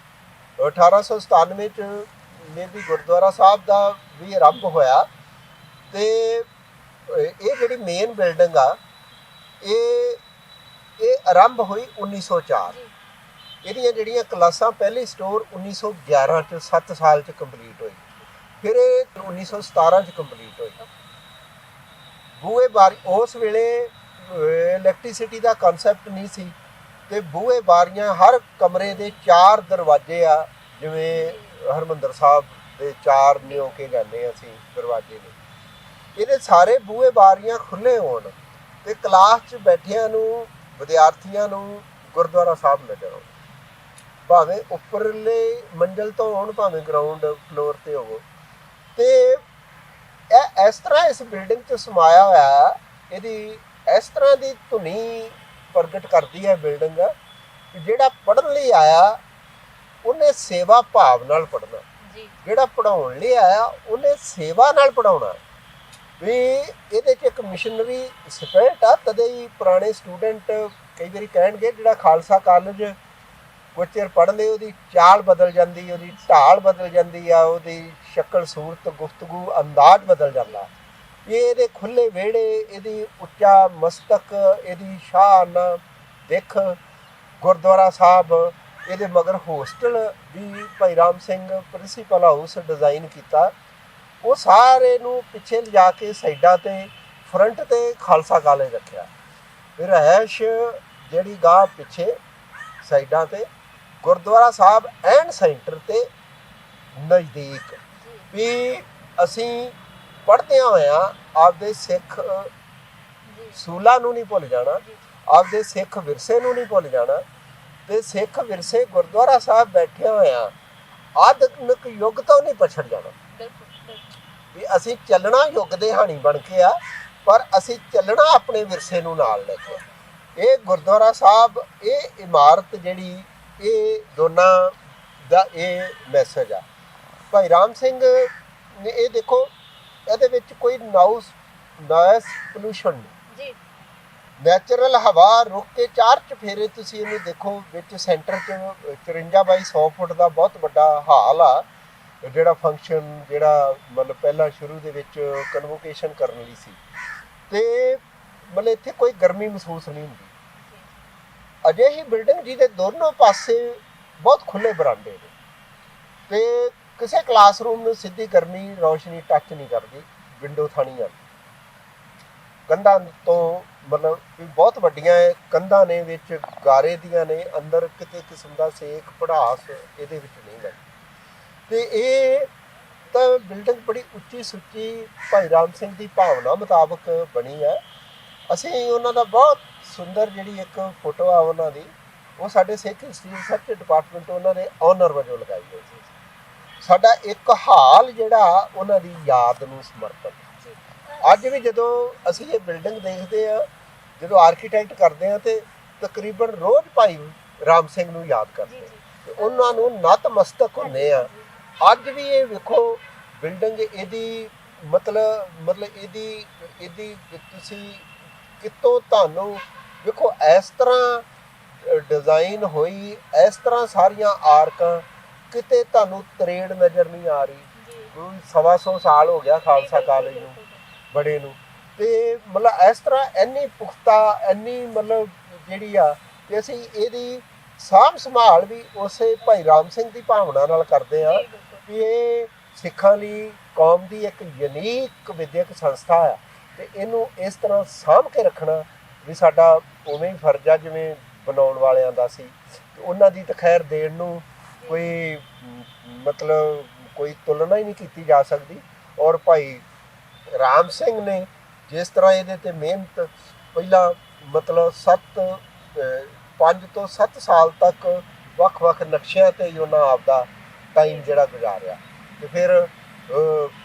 1897 'ਚ ਮੇਰੀ ਗੁਰਦੁਆਰਾ ਸਾਹਿਬ ਦਾ ਵੀ ਆਰੰਭ ਹੋਇਆ, ਤੇ ਇਹ ਜਿਹੜੀ ਮੇਨ ਬਿਲਡਿੰਗ ਆ, ਇਹ ਆਰੰਭ ਹੋਈ 1904। ਇਹਦੀਆਂ ਜਿਹੜੀਆਂ ਕਲਾਸਾਂ, ਪਹਿਲੀ ਸਟੋਰ 1911 'ਚ 7 ਸਾਲ 'ਚ ਕੰਪਲੀਟ ਹੋਈ, ਫਿਰ ਇਹ 1917 'ਚ ਕੰਪਲੀਟ ਹੋਈ। ਬੂਹੇ ਬਾਰੀ, ਉਸ ਵੇਲੇ ਇਲੈਕਟ੍ਰੀਸਿਟੀ ਦਾ ਕਨਸੈਪਟ ਨਹੀਂ ਸੀ, ਤੇ ਬੂਹੇ ਬਾਰੀਆਂ, ਹਰ ਕਮਰੇ ਦੇ 4 ਦਰਵਾਜ਼ੇ ਆ, ਜਿਵੇਂ ਹਰਿਮੰਦਰ ਸਾਹਿਬ ਦੇ 4 ਨਿਉ ਕੇ ਜਾਂਦੇ ਅਸੀਂ ਦਰਵਾਜ਼ੇ ਨੇ, ਇਹਦੇ ਸਾਰੇ ਬੂਹੇ ਬਾਰੀਆਂ ਖੁੱਲ੍ਹੇ ਹੋਣ ਤੇ ਕਲਾਸ 'ਚ ਬੈਠਿਆਂ ਨੂੰ, ਵਿਦਿਆਰਥੀਆਂ ਨੂੰ ਗੁਰਦੁਆਰਾ ਸਾਹਿਬ ਨਜ਼ਰ ਆਉਣ, ਭਾਵੇਂ ਉੱਪਰਲੇ ਮੰਜ਼ਿਲ ਤੋਂ ਹੋਣ, ਭਾਵੇਂ ਗਰਾਊਂਡ ਫਲੋਰ ਤੇ ਹੋਵੋ। ਤੇ ਇਹ ਇਸ ਤਰ੍ਹਾਂ ਇਸ ਬਿਲਡਿੰਗ 'ਚ ਸਮਾਇਆ ਹੋਇਆ, ਇਹਦੀ ਇਸ ਤਰ੍ਹਾਂ ਦੀ ਧੁਨੀ ਪ੍ਰਗਟ ਕਰਦੀ ਹੈ ਬਿਲਡਿੰਗ, ਕਿ ਜਿਹੜਾ ਪੜ੍ਹਨ ਲਈ ਆਇਆ ਉਹਨੇ ਸੇਵਾ ਭਾਵ ਨਾਲ ਪੜ੍ਹਨਾ, ਜਿਹੜਾ ਪੜ੍ਹਾਉਣ ਲਈ ਆਇਆ ਉਹਨੇ ਸੇਵਾ ਨਾਲ ਪੜ੍ਹਾਉਣਾ। ਵੀ ਇਹਦੇ 'ਚ ਇੱਕ ਮਿਸ਼ਨਰੀ ਸਪਿਰਿਟ ਆ। ਤਦੇ ਹੀ ਪੁਰਾਣੇ ਸਟੂਡੈਂਟ ਕਈ ਵਾਰੀ ਕਹਿਣਗੇ, ਜਿਹੜਾ ਖਾਲਸਾ ਕਾਲਜ ਕੁਝ ਚਿਰ ਪੜ੍ਹ ਲਏ, ਉਹਦੀ ਚਾਲ ਬਦਲ ਜਾਂਦੀ, ਉਹਦੀ ਢਾਲ ਬਦਲ ਜਾਂਦੀ ਆ, ਉਹਦੀ ਸ਼ਕਲ ਸੂਰਤ, ਗੁਫ਼ਤਗੂ, ਅੰਦਾਜ਼ ਬਦਲ ਜਾਂਦਾ। ਇਹਦੇ ਖੁੱਲ੍ਹੇ ਵਿਹੜੇ, ਇਹਦੀ ਉੱਚਾ ਮਸਤਕ, ਇਹਦੀ ਸ਼ਾਹਾਨਾ ਦਿੱਖ, ਗੁਰਦੁਆਰਾ ਸਾਹਿਬ, ਇਹਦੇ ਮਗਰ ਹੋਸਟਲ ਵੀ ਭਾਈ Ram Singh principal house design ਕੀਤਾ, ਉਹ ਸਾਰੇ ਨੂੰ ਪਿੱਛੇ ਲਿਜਾ ਕੇ ਸਾਈਡਾਂ 'ਤੇ, ਫਰੰਟ 'ਤੇ ਖਾਲਸਾ ਕਾਲਜ ਰੱਖਿਆ। ਫਿਰ ਰਿਹਾਇਸ਼ ਜਿਹੜੀ ਗਾਹ ਪਿੱਛੇ ਸਾਈਡਾਂ 'ਤੇ, ਗੁਰਦੁਆਰਾ ਸਾਹਿਬ ਐਂਡ ਸੈਂਟਰ 'ਤੇ ਨਜ਼ਦੀਕ। ਵੀ ਅਸੀਂ ਪੜ੍ਹਦਿਆਂ ਹੋਇਆਂ ਆਪਦੇ ਸਿੱਖ ਸੂਲਾਂ ਨੂੰ ਨਹੀਂ ਭੁੱਲ ਜਾਣਾ, ਆਪਦੇ ਸਿੱਖ ਵਿਰਸੇ ਨੂੰ ਨਹੀਂ ਭੁੱਲ ਜਾਣਾ, ਤੇ ਸਿੱਖ ਵਿਰਸੇ ਗੁਰਦੁਆਰਾ ਸਾਹਿਬ ਬੈਠਿਆਂ ਹੋਇਆਂ ਆਧੁਨਿਕ ਯੁੱਗ ਤੋਂ ਨਹੀਂ ਪਛੜ ਜਾਣਾ। ਵੀ ਅਸੀਂ ਚੱਲਣਾ ਯੁੱਗ ਦੇ ਹਾਣੀ ਬਣ ਕੇ ਆ, ਪਰ ਅਸੀਂ ਚੱਲਣਾ ਆਪਣੇ ਵਿਰਸੇ ਨੂੰ ਨਾਲ ਲੈ ਕੇ। ਇਹ ਗੁਰਦੁਆਰਾ ਸਾਹਿਬ, ਇਹ ਇਮਾਰਤ ਜਿਹੜੀ, ਇਹ ਦੋਨਾਂ ਦਾ ਇਹ ਮੈਸੇਜ ਆ। ਭਾਈ ਰਾਮ ਸਿੰਘ ਨੇ, ਇਹ ਦੇਖੋ, ਇਹਦੇ ਵਿੱਚ ਕੋਈ ਨੋਇਸ ਪੋਲੂਸ਼ਨ ਨਹੀਂ, ਨੈਚੁਰਲ ਹਵਾ ਰੁਕ ਕੇ 4 ਚੁਫੇਰੇ ਤੁਸੀਂ ਇਹਨੂੰ ਦੇਖੋ, ਵਿੱਚ ਸੈਂਟਰ 'ਚ 54 ਬਾਈ 100 ਫੁੱਟ ਦਾ ਬਹੁਤ ਵੱਡਾ ਹਾਲ ਆ, ਜਿਹੜਾ ਫੰਕਸ਼ਨ, ਜਿਹੜਾ ਮਤਲਬ ਪਹਿਲਾਂ ਸ਼ੁਰੂ ਦੇ ਵਿੱਚ ਕਨਵੋਕੇਸ਼ਨ ਕਰਨ ਲਈ ਸੀ, ਤੇ ਮਤਲਬ ਇੱਥੇ ਕੋਈ ਗਰਮੀ ਮਹਿਸੂਸ ਨਹੀਂ ਹੁੰਦੀ। ਅਜਿਹੀ ਬਿਲਡਿੰਗ ਜਿਹਦੇ ਦੋਨੋਂ ਪਾਸੇ ਬਹੁਤ ਖੁੱਲ੍ਹੇ ਬਰਾਂਡੇ ਨੇ, ਤੇ ਕਿਸੇ ਕਲਾਸਰੂਮ ਨੂੰ ਸਿੱਧੀ ਗਰਮੀ ਰੌਸ਼ਨੀ ਟੱਚ ਨਹੀਂ ਕਰਦੀ, ਵਿੰਡੋ ਥਾਣੀ ਆ, ਕੰਧਾਂ ਤੋਂ ਮਤਲਬ ਵੀ ਬਹੁਤ ਵੱਡੀਆਂ ਕੰਧਾਂ ਨੇ, ਵਿੱਚ ਗਾਰੇ ਦੀਆਂ ਨੇ, ਅੰਦਰ ਕਿਤੇ ਕਿਸਮ ਦਾ ਸੇਕ ਪੜਾਸ ਇਹਦੇ ਵਿੱਚ ਨਹੀਂ ਗਾ। ਤੇ ਇਹ ਤਾਂ ਬਿਲਡਿੰਗ ਬੜੀ ਉੱਚੀ ਸੁੱਚੀ ਭਾਈ ਰਾਮ ਸਿੰਘ ਦੀ ਭਾਵਨਾ ਮੁਤਾਬਕ ਬਣੀ ਹੈ। ਅਸੀਂ ਉਹਨਾਂ ਦਾ ਬਹੁਤ ਸੁੰਦਰ ਜਿਹੜੀ ਇੱਕ ਫੋਟੋ ਆ ਉਹਨਾਂ ਦੀ, ਉਹ ਸਾਡੇ ਸਿੱਖ ਹਿਸਟਰੀ ਰਿਸਰਚ ਡਿਪਾਰਟਮੈਂਟ ਉਹਨਾਂ ਨੇ ਆਨਰ ਵਜੋਂ ਲਗਾਈ ਹੋਈ ਸੀ। ਸਾਡਾ ਇੱਕ ਹਾਲ ਜਿਹੜਾ ਉਹਨਾਂ ਦੀ ਯਾਦ ਨੂੰ ਸਮਰਪਿਤ। ਅੱਜ ਵੀ ਜਦੋਂ ਅਸੀਂ ਇਹ ਬਿਲਡਿੰਗ ਦੇਖਦੇ ਹਾਂ, ਜਦੋਂ ਆਰਕੀਟੈਕਟ ਕਰਦੇ ਹਾਂ, ਤੇ ਤਕਰੀਬਨ ਰੋਜ਼ ਭਾਈ ਰਾਮ ਸਿੰਘ ਨੂੰ ਯਾਦ ਕਰਦੇ ਤੇ ਉਹਨਾਂ ਨੂੰ ਨਤਮਸਤਕ ਹੁੰਦੇ ਆ। ਅੱਜ ਵੀ ਇਹ ਵੇਖੋ ਬਿਲਡਿੰਗ, ਇਹਦੀ ਮਤਲਬ ਇਹਦੀ ਤੁਸੀਂ ਕਿਤੋਂ ਤੁਹਾਨੂੰ ਵੇਖੋ, ਇਸ ਤਰ੍ਹਾਂ ਡਿਜ਼ਾਈਨ ਹੋਈ, ਇਸ ਤਰ੍ਹਾਂ ਸਾਰੀਆਂ ਆਰਕਾਂ, ਕਿਤੇ ਤੁਹਾਨੂੰ ਤਰੇੜ ਨਜ਼ਰ ਨਹੀਂ ਆ ਰਹੀ। 125 ਸਾਲ ਹੋ ਗਿਆ ਖਾਲਸਾ ਕਾਲਜ ਨੂੰ ਬੜੇ ਨੂੰ, ਤੇ ਮਤਲਬ ਇਸ ਤਰ੍ਹਾਂ ਇੰਨੀ ਪੁਖਤਾ, ਇੰਨੀ ਮਤਲਬ ਜਿਹੜੀ ਆ, ਕਿ ਅਸੀਂ ਇਹਦੀ ਸਾਂਭ ਸੰਭਾਲ ਵੀ ਉਸੇ ਭਾਈ ਰਾਮ ਸਿੰਘ ਦੀ ਭਾਵਨਾ ਨਾਲ ਕਰਦੇ ਹਾਂ। ਕਿ ਇਹ ਸਿੱਖਾਂ ਲਈ ਕੌਮ ਦੀ ਇੱਕ ਯੂਨੀਕ ਵਿਦਿਅਕ ਸੰਸਥਾ ਆ ਤੇ ਇਹਨੂੰ ਇਸ ਤਰ੍ਹਾਂ ਸਾਂਭ ਕੇ ਰੱਖਣਾ ਵੀ ਸਾਡਾ ਉਵੇਂ ਹੀ ਫਰਜ਼ ਆ ਜਿਵੇਂ ਬਣਾਉਣ ਵਾਲਿਆਂ ਦਾ ਸੀ। ਉਹਨਾਂ ਦੀ ਤਾਂ ਖੈਰ ਦੇਣ ਨੂੰ ਕੋਈ ਮਤਲਬ ਕੋਈ ਤੁਲਨਾ ਹੀ ਨਹੀਂ ਕੀਤੀ ਜਾ ਸਕਦੀ। ਔਰ ਭਾਈ ਰਾਮ ਸਿੰਘ ਨੇ ਜਿਸ ਤਰ੍ਹਾਂ ਇਹਦੇ ਤੇ ਮਿਹਨਤ ਪਹਿਲਾਂ ਮਤਲਬ 5 ਤੋਂ 7 ਸਾਲ ਤੱਕ ਵੱਖ-ਵੱਖ ਨਕਸ਼ਿਆਂ ਤੇ ਹੀ ਉਹਨਾਂ ਆਪਦਾ ਟਾਈਮ ਜਿਹੜਾ ਗੁਜ਼ਾਰਿਆ ਤੇ ਫਿਰ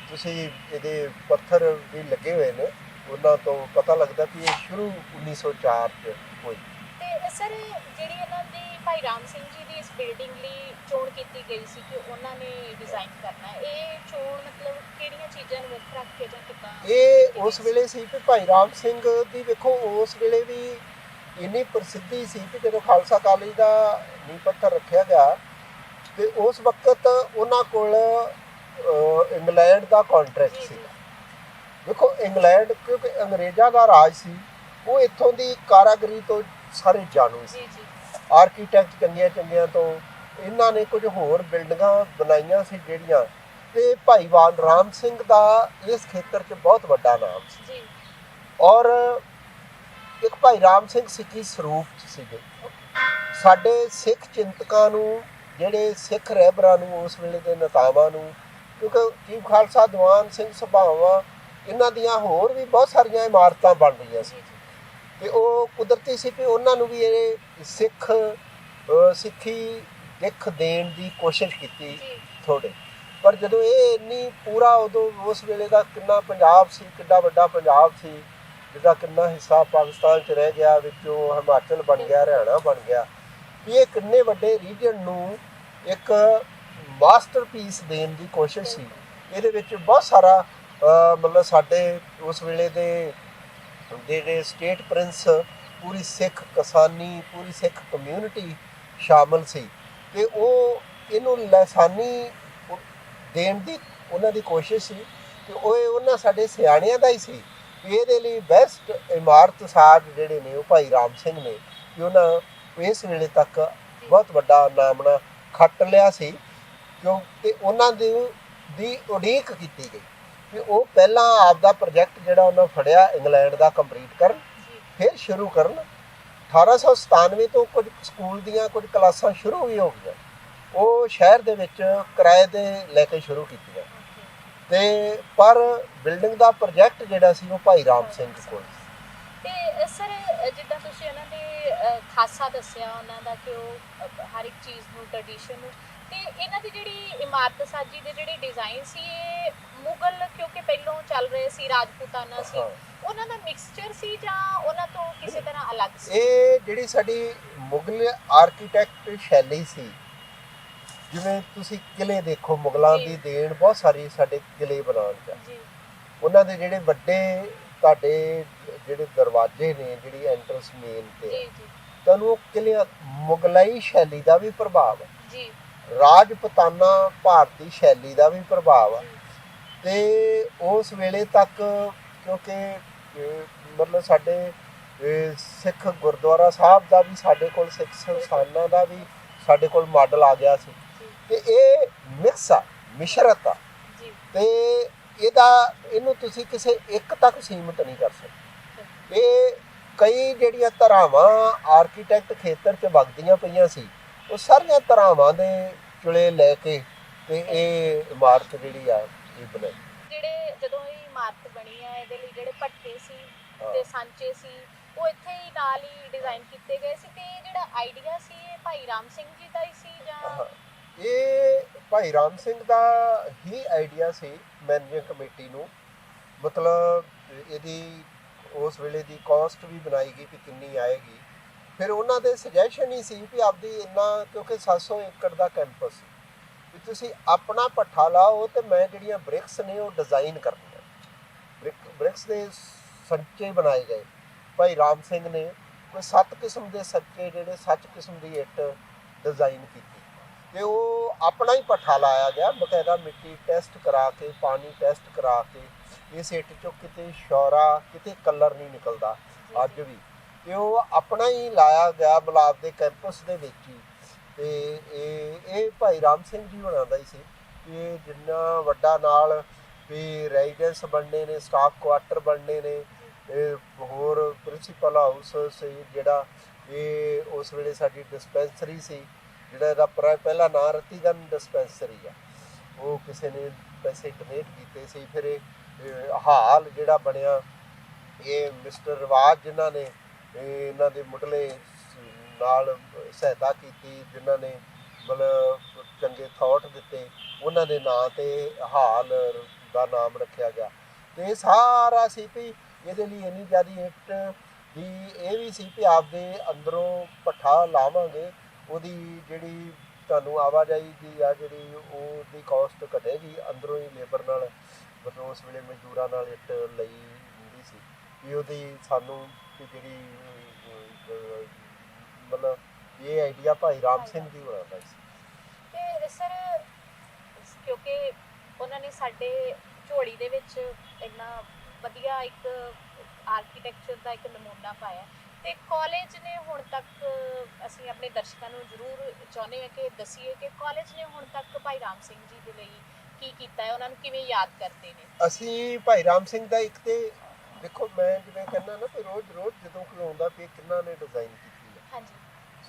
ਤੁਸੀਂ ਇਹਦੇ ਪੱਥਰ ਵੀ ਲੱਗੇ ਹੋਏ ਨੇ, ਉਹਨਾਂ ਤੋਂ ਪਤਾ ਲੱਗਦਾ ਕਿ ਇਹ ਸ਼ੁਰੂ 1904 'ਚ ਹੋਈ।
ਤੇ ਸਰ ਜਿਹੜੀ ਇਹਨਾਂ ਦੀ ਭਾਈ ਰਾਮ ਸਿੰਘ ਜੀ ਦੀ ਇਸ ਬਿਲਡਿੰਗ ਲਈ ਚੋਣ ਕੀਤੀ ਗਈ ਸੀ ਕਿ ਉਹਨਾਂ ਨੇ ਡਿਜ਼ਾਈਨ ਕਰਨਾ, ਇਹ ਚੋਣ ਮਤਲਬ ਕਿਹੜੀਆਂ ਚੀਜ਼ਾਂ ਨੂੰ ਮੁੱਖ ਰੱਖ ਕੇ ਜਾਂ ਕਿੱਦਾਂ?
ਇਹ ਉਸ ਵੇਲੇ ਸੀ ਕਿ ਭਾਈ ਰਾਮ ਸਿੰਘ ਦੀ ਵੇਖੋ ਉਸ ਵੇਲੇ ਵੀ ਇੰਨੀ ਪ੍ਰਸਿੱਧੀ ਸੀ ਕਿ ਜਦੋਂ ਖਾਲਸਾ ਕਾਲਜ ਦਾ ਨੀਂਹ ਪੱਥਰ ਰੱਖਿਆ ਗਿਆ ਤੇ ਉਸ ਵਕਤ ਉਹਨਾਂ ਕੋਲ ਇੰਗਲੈਂਡ ਦਾ ਕੰਟਰੈਕਟ ਸੀ। ਦੇਖੋ ਇੰਗਲੈਂਡ ਕਿਉਂਕਿ ਅੰਗਰੇਜ਼ਾਂ ਦਾ ਰਾਜ ਸੀ, ਉਹ ਇੱਥੋਂ ਦੀ ਕਾਰਾਗਰੀ ਤੋਂ ਸਾਰੇ ਜਾਣੂ ਸੀ, ਆਰਕੀਟੈਕਟ ਚੰਗੀਆਂ ਤੋਂ ਇਹਨਾਂ ਨੇ ਕੁਝ ਹੋਰ ਬਿਲਡਿੰਗਾਂ ਬਣਾਈਆਂ ਸੀ ਜਿਹੜੀਆਂ, ਤੇ ਭਾਈਵਾਨ ਰਾਮ ਸਿੰਘ ਦਾ ਇਸ ਖੇਤਰ 'ਚ ਬਹੁਤ ਵੱਡਾ ਨਾਮ ਸੀ। ਔਰ ਇੱਕ ਭਾਈ ਰਾਮ ਸਿੰਘ ਸਿੱਖੀ ਸਰੂਪ 'ਚ ਸੀਗੇ। ਸਾਡੇ ਸਿੱਖ ਚਿੰਤਕਾਂ ਨੂੰ, ਜਿਹੜੇ ਸਿੱਖ ਰਹਿਬਰਾਂ ਨੂੰ, ਉਸ ਵੇਲੇ ਦੇ ਨੇਤਾਵਾਂ ਨੂੰ, ਕਿਉਂਕਿ ਚੀਫ ਖਾਲਸਾ ਦੀਵਾਨ ਸਿੰਘ ਸਭਾਵਾਂ ਇਹਨਾਂ ਦੀਆਂ ਹੋਰ ਵੀ ਬਹੁਤ ਸਾਰੀਆਂ ਇਮਾਰਤਾਂ ਬਣ ਰਹੀਆਂ ਸੀ ਤੇ ਉਹ ਕੁਦਰਤੀ ਸੀ ਕਿ ਉਹਨਾਂ ਨੂੰ ਵੀ ਇਹ ਸਿੱਖੀ ਦਿੱਖ ਦੇਣ ਦੀ ਕੋਸ਼ਿਸ਼ ਕੀਤੀ ਥੋੜੇ। ਪਰ ਜਦੋਂ ਇਹ ਇੰਨੀ ਪੂਰਾ ਉਦੋਂ ਉਸ ਵੇਲੇ ਦਾ ਕਿੰਨਾ ਪੰਜਾਬ ਸੀ, ਕਿੰਨਾ ਵੱਡਾ ਪੰਜਾਬ ਸੀ, ਜਿਹਦਾ ਕਿੰਨਾ ਹਿੱਸਾ ਪਾਕਿਸਤਾਨ 'ਚ ਰਹਿ ਗਿਆ, ਵਿੱਚੋਂ ਹਿਮਾਚਲ ਬਣ ਗਿਆ, ਹਰਿਆਣਾ ਬਣ ਗਿਆ, ਇਹ ਕਿੰਨੇ ਵੱਡੇ ਰੀਜਨ ਨੂੰ ਇੱਕ ਮਾਸਟਰਪੀਸ ਦੇਣ ਦੀ ਕੋਸ਼ਿਸ਼ ਸੀ। ਇਹਦੇ ਵਿੱਚ ਬਹੁਤ ਸਾਰਾ ਮਤਲਬ ਸਾਡੇ ਉਸ ਵੇਲੇ ਦੇ ਜਿਹੜੇ ਸਟੇਟ ਪ੍ਰਿੰਸ, ਪੂਰੀ ਸਿੱਖ ਕਿਸਾਨੀ, ਪੂਰੀ ਸਿੱਖ ਕਮਿਊਨਿਟੀ ਸ਼ਾਮਲ ਸੀ ਤੇ ਉਹ ਇਹਨੂੰ ਲਾਸਾਨੀ ਦੇਣ ਦੀ ਉਹਨਾਂ ਦੀ ਕੋਸ਼ਿਸ਼ ਸੀ ਤੇ ਉਹਨਾਂ ਸਾਡੇ ਸਿਆਣਿਆਂ ਦਾ ਹੀ ਸੀ ਕਿ ਇਹਦੇ ਲਈ ਬੈਸਟ ਇਮਾਰਤ ਸਾਜ਼ ਜਿਹੜੇ ਨੇ ਉਹ ਭਾਈ ਰਾਮ ਸਿੰਘ ਨੇ, ਕਿ ਉਹਨਾਂ ਇਸ ਵੇਲੇ ਤੱਕ ਬਹੁਤ ਵੱਡਾ ਨਾਮਣਾ ਖੱਟ ਲਿਆ ਸੀ ਕਿਉਂਕਿ ਉਹਨਾਂ ਦੀ ਉਡੀਕ ਕੀਤੀ ਗਈ ਕਿ ਉਹ ਪਹਿਲਾਂ ਆਪਦਾ ਪ੍ਰੋਜੈਕਟ ਜਿਹੜਾ ਉਹਨਾਂ ਫੜਿਆ ਇੰਗਲੈਂਡ ਦਾ ਕੰਪਲੀਟ ਕਰਨ, ਫਿਰ ਸ਼ੁਰੂ ਕਰਨ। 1897 ਤੋਂ ਕੁਝ ਸਕੂਲ ਦੀਆਂ ਕੁਝ ਕਲਾਸਾਂ ਸ਼ੁਰੂ ਵੀ ਹੋ ਗਈਆਂ, ਉਹ ਸ਼ਹਿਰ ਦੇ ਵਿੱਚ ਕਿਰਾਏ ਦੇ ਲੈ ਕੇ ਸ਼ੁਰੂ ਕੀਤੀਆਂ ਤੇ ਪਰ ਬਿਲਡਿੰਗ ਦਾ ਪ੍ਰੋਜੈਕਟ ਜਿਹੜਾ ਸੀ ਉਹ ਭਾਈ ਰਾਮ ਸਿੰਘ ਕੋਲ।
ਤੇ ਸਰ ਜਿੱਦਾਂ ਤੁਸੀਂ ਉਹਨਾਂ ਦੇ ਖਾਸਾ ਦੱਸਿਆ ਉਹਨਾਂ ਦਾ ਕਿ ਉਹ ਹਰ ਇੱਕ ਚੀਜ਼ ਨੂੰ, ਟ੍ਰੈਡੀਸ਼ਨ ਨੂੰ, ਤੇ ਇਹਨਾਂ ਦੀ ਜਿਹੜੀ ਇਮਾਰਤ ਸਾਜੀ ਦੇ ਜਿਹੜੇ ਡਿਜ਼ਾਈਨ ਸੀ ਇਹ ਮੁਗਲ ਕਿਉਂਕਿ ਪਹਿਲੋਂ ਚੱਲ ਰਹੇ ਸੀ, ਰਾਜਪੂਤਾਨਾ ਸੀ, ਉਹਨਾਂ ਦਾ ਮਿਕਸਚਰ ਸੀ ਜਾਂ ਉਹਨਾਂ ਤੋਂ ਕਿਸੇ ਤਰ੍ਹਾਂ ਅਲੱਗ ਸੀ? ਇਹ
ਜਿਹੜੀ ਸਾਡੀ ਮੁਗਲ ਆਰਕੀਟੈਕਟ ਸ਼ੈਲੀ ਸੀ, ਜਿਵੇਂ ਤੁਸੀਂ ਕਿਲੇ ਦੇਖੋ, ਮੁਗਲਾਂ ਦੀ ਦੇਣ ਬਹੁਤ ਸਾਰੀ ਸਾਡੇ ਕਿਲੇ ਬਣਾਉਣ 'ਚ। ਉਹਨਾਂ ਦੇ ਜਿਹੜੇ ਵੱਡੇ ਤੁਹਾਡੇ ਜਿਹੜੇ ਦਰਵਾਜ਼ੇ ਨੇ, ਜਿਹੜੀ ਐਂਟਰੈਂਸ ਮੇਨ ਤੇ, ਤੁਹਾਨੂੰ ਉਹ ਕਿਲੇ ਮੁਗਲਾਈ ਸ਼ੈਲੀ ਦਾ ਵੀ ਪ੍ਰਭਾਵ ਹੈ, ਰਾਜਪੂਤਾਨਾ ਭਾਰਤੀ ਸ਼ੈਲੀ ਦਾ ਵੀ ਪ੍ਰਭਾਵ ਆ। ਤੇ ਉਸ ਵੇਲੇ ਤੱਕ ਕਿਉਂਕਿ ਮਤਲਬ ਸਾਡੇ ਸਿੱਖ ਗੁਰਦੁਆਰਾ ਸਾਹਿਬ ਦਾ ਵੀ ਸਾਡੇ ਕੋਲ, ਸਿੱਖ ਸੰਸਥਾਨਾਂ ਦਾ ਵੀ ਸਾਡੇ ਕੋਲ ਮਾਡਲ ਆ ਗਿਆ ਸੀ ਤੇ ਇਹ ਮਿਕਸ ਆ, ਮਿਸ਼ਰਤ ਆ ਤੇ ਇਹਨੂੰ ਤੁਸੀਂ ਕਿਸੇ ਇੱਕ ਤੱਕ ਸੀਮਿਤ ਨਹੀਂ ਕਰ ਸਕਦੇ। ਇਹ ਕਈ ਜਿਹੜੀਆਂ ਧਾਰਾਵਾਂ ਆਰਕੀਟੈਕਟ ਖੇਤਰ 'ਚ ਵਗਦੀਆਂ ਪਈਆਂ ਸੀ, ਉਹ ਸਾਰੀਆਂ ਧਾਰਾਵਾਂ ਦੇ ਚੁਲੇ ਲੈ ਕੇ ਤੇ ਇਹ ਇਮਾਰਤ ਜਿਹੜੀ ਆ ਇਹ ਬਣਾਈ।
ਜਿਹੜੇ ਜਦੋਂ ਇਹ ਇਮਾਰਤ ਬਣੀ ਆ ਇਹਦੇ ਲਈ ਜਿਹੜੇ ਭੱਠੇ ਸੀ ਤੇ ਸਾਂਚੇ ਸੀ ਉਹ ਇੱਥੇ ਹੀ ਨਾਲ ਹੀ ਡਿਜ਼ਾਈਨ ਕੀਤੇ ਗਏ ਸੀ, ਤੇ ਜਿਹੜਾ ਆਈਡੀਆ ਸੀ ਇਹ ਭਾਈ ਰਾਮ ਸਿੰਘ ਜੀ ਦਾ ਹੀ ਸੀ ਜਾਂ?
ਇਹ ਭਾਈ ਰਾਮ ਸਿੰਘ ਦਾ ਹੀ ਆਈਡੀਆ ਸੀ ਮੈਨੇਜਿੰਗ ਕਮੇਟੀ ਨੂੰ। ਮਤਲਬ ਇਹਦੀ ਉਸ ਵੇਲੇ ਦੀ ਕਾਸਟ ਵੀ ਬਣਾਈ ਗਈ ਕਿ ਕਿੰਨੀ ਆਏਗੀ, ਫਿਰ ਉਹਨਾਂ ਦੇ ਸੁਜੈਸ਼ਨ ਹੀ ਸੀ ਵੀ ਆਪਦੀ ਇੰਨਾ, ਕਿਉਂਕਿ 700 ਏਕੜ ਦਾ ਕੈਂਪਸ ਵੀ ਤੁਸੀਂ ਆਪਣਾ ਭੱਠਾ ਲਾਓ ਤੇ ਮੈਂ ਜਿਹੜੀਆਂ ਬ੍ਰਿਕਸ ਨੇ ਉਹ ਡਿਜ਼ਾਈਨ ਕਰਨੀਆਂ। ਬ੍ਰਿਕਸ ਦੇ ਸੰਚੇ ਬਣਾਏ ਗਏ ਭਾਈ ਰਾਮ ਸਿੰਘ ਨੇ, ਕੋਈ 7 ਕਿਸਮ ਦੇ ਸੱਚੇ, ਜਿਹੜੇ 7 ਕਿਸਮ ਦੀ ਇੱਟ ਡਿਜ਼ਾਈਨ ਕੀਤੀ ਤੇ ਉਹ ਆਪਣਾ ਹੀ ਭੱਠਾ ਲਾਇਆ ਗਿਆ, ਬਕਾਇਦਾ ਮਿੱਟੀ ਟੈਸਟ ਕਰਾ ਕੇ, ਪਾਣੀ ਟੈਸਟ ਕਰਾ ਕੇ। ਇਸ ਇੱਟ 'ਚੋਂ ਕਿਤੇ ਸ਼ੌਰਾ, ਕਿਤੇ ਕਲਰ ਨਹੀਂ ਨਿਕਲਦਾ ਅੱਜ ਵੀ, ਤੇ ਉਹ ਆਪਣਾ ਹੀ ਲਾਇਆ ਗਿਆ ਗੁਲਾਬ ਦੇ ਕੈਂਪਸ ਦੇ ਵਿੱਚ ਹੀ। ਤੇ ਇਹ ਭਾਈ ਰਾਮ ਸਿੰਘ ਜੀ ਹੋਣਾ ਦਾ ਹੀ ਸੀ ਇਹ ਜਿੰਨਾ ਵੱਡਾ ਨਾਲ ਵੀ ਰੈਜ਼ੀਡੈਂਸ ਬਣਨੇ ਨੇ, ਸਟਾਫ ਕੁਆਟਰ ਬਣਨੇ ਨੇ, ਇਹ ਹੋਰ ਪ੍ਰਿੰਸੀਪਲ ਹਾਊਸ ਸੀ ਜਿਹੜਾ, ਇਹ ਉਸ ਵੇਲੇ ਸਾਡੀ ਡਿਸਪੈਂਸਰੀ ਸੀ, ਜਿਹੜਾ ਇਹਦਾ ਪਹਿਲਾ ਨਾਂ ਰਤੀਗਨ ਡਿਸਪੈਂਸਰੀ ਆ, ਉਹ ਕਿਸੇ ਨੇ ਪੈਸੇ ਡੋਨੇਟ ਕੀਤੇ ਸੀ। ਫਿਰ ਇਹ ਹਾਲ ਜਿਹੜਾ ਬਣਿਆ, ਇਹ ਮਿਸਟਰ ਰਿਵਾਜ ਜਿਨ੍ਹਾਂ ਨੇ ਇਹਨਾਂ ਦੇ ਮੁੱਢਲੇ ਨਾਲ ਸਹਾਇਤਾ ਕੀਤੀ, ਜਿਨ੍ਹਾਂ ਨੇ ਮਤਲਬ ਚੰਗੇ ਥਾਟ ਦਿੱਤੇ, ਉਹਨਾਂ ਦੇ ਨਾਂ 'ਤੇ ਹਾਲ ਦਾ ਨਾਮ ਰੱਖਿਆ ਗਿਆ। ਅਤੇ ਇਹ ਸਾਰਾ ਸੀ ਵੀ ਇਹਦੇ ਲਈ ਇੰਨੀ ਜ਼ਿਆਦਾ ਇੱਟ ਦੀ ਇਹ ਵੀ ਸੀ ਵੀ ਆਪਦੇ ਅੰਦਰੋਂ ਭੱਠਾ ਲਾਵਾਂਗੇ, ਉਹਦੀ ਜਿਹੜੀ ਤੁਹਾਨੂੰ ਆਵਾਜਾਈ ਦੀ ਆ ਜਿਹੜੀ ਉਹਦੀ ਕਾਸਟ ਘਟੇਗੀ, ਅੰਦਰੋਂ ਹੀ ਲੇਬਰ ਨਾਲ, ਮਤਲਬ ਉਸ ਵੇਲੇ ਮਜ਼ਦੂਰਾਂ ਨਾਲ ਇੱਟ ਲਈ ਹੁੰਦੀ ਸੀ ਵੀ ਉਹਦੀ ਸਾਨੂੰ ਵੀ ਜਿਹੜੀ ਮਤਲਬ ਇਹ ਆਈਡੀਆ ਭਾਈ ਰਾਮ ਸਿੰਘ ਜੀ ਹੋਣਾ ਦਾ ਸੀ।
ਤੇ ਸਰ ਕਿਉਂਕਿ ਉਹਨਾਂ ਨੇ ਸਾਡੇ ਝੋਲੀ ਦੇ ਵਿੱਚ ਇੰਨਾ ਵਧੀਆ ਇੱਕ ਆਰਕੀਟੈਕਚਰ ਦਾ ਇੱਕ ਨਮੂਨਾ ਪਾਇਆ, ਤੇ ਕਾਲਜ ਨੇ ਹੁਣ ਤੱਕ, ਅਸੀਂ ਆਪਣੇ ਦਰਸ਼ਕਾਂ ਨੂੰ ਜ਼ਰੂਰ ਚਾਹੁੰਦੇ ਹਾਂ ਕਿ ਦੱਸੀਏ ਕਿ ਕਾਲਜ ਨੇ ਹੁਣ ਤੱਕ ਭਾਈ ਰਾਮ ਸਿੰਘ ਜੀ ਦੇ ਲਈ ਕੀ ਕੀਤਾ ਹੈ, ਉਹਨਾਂ ਨੂੰ ਕਿਵੇਂ ਯਾਦ ਕਰਦੇ ਨੇ।
ਅਸੀਂ ਭਾਈ ਰਾਮ ਸਿੰਘ ਦਾ ਇੱਕ ਤੇ ਦੇਖੋ, ਮੈਂ ਜਿਵੇਂ ਕਹਿੰਦਾ ਨਾ ਕਿ ਰੋਜ਼ ਜਦੋਂ ਕੋਈ ਆਉਂਦਾ ਵੀ ਕਿੰਨਾ ਨੇ ਡਿਜ਼ਾਈਨ ਕੀਤੀ ਹੈ।
ਹਾਂਜੀ।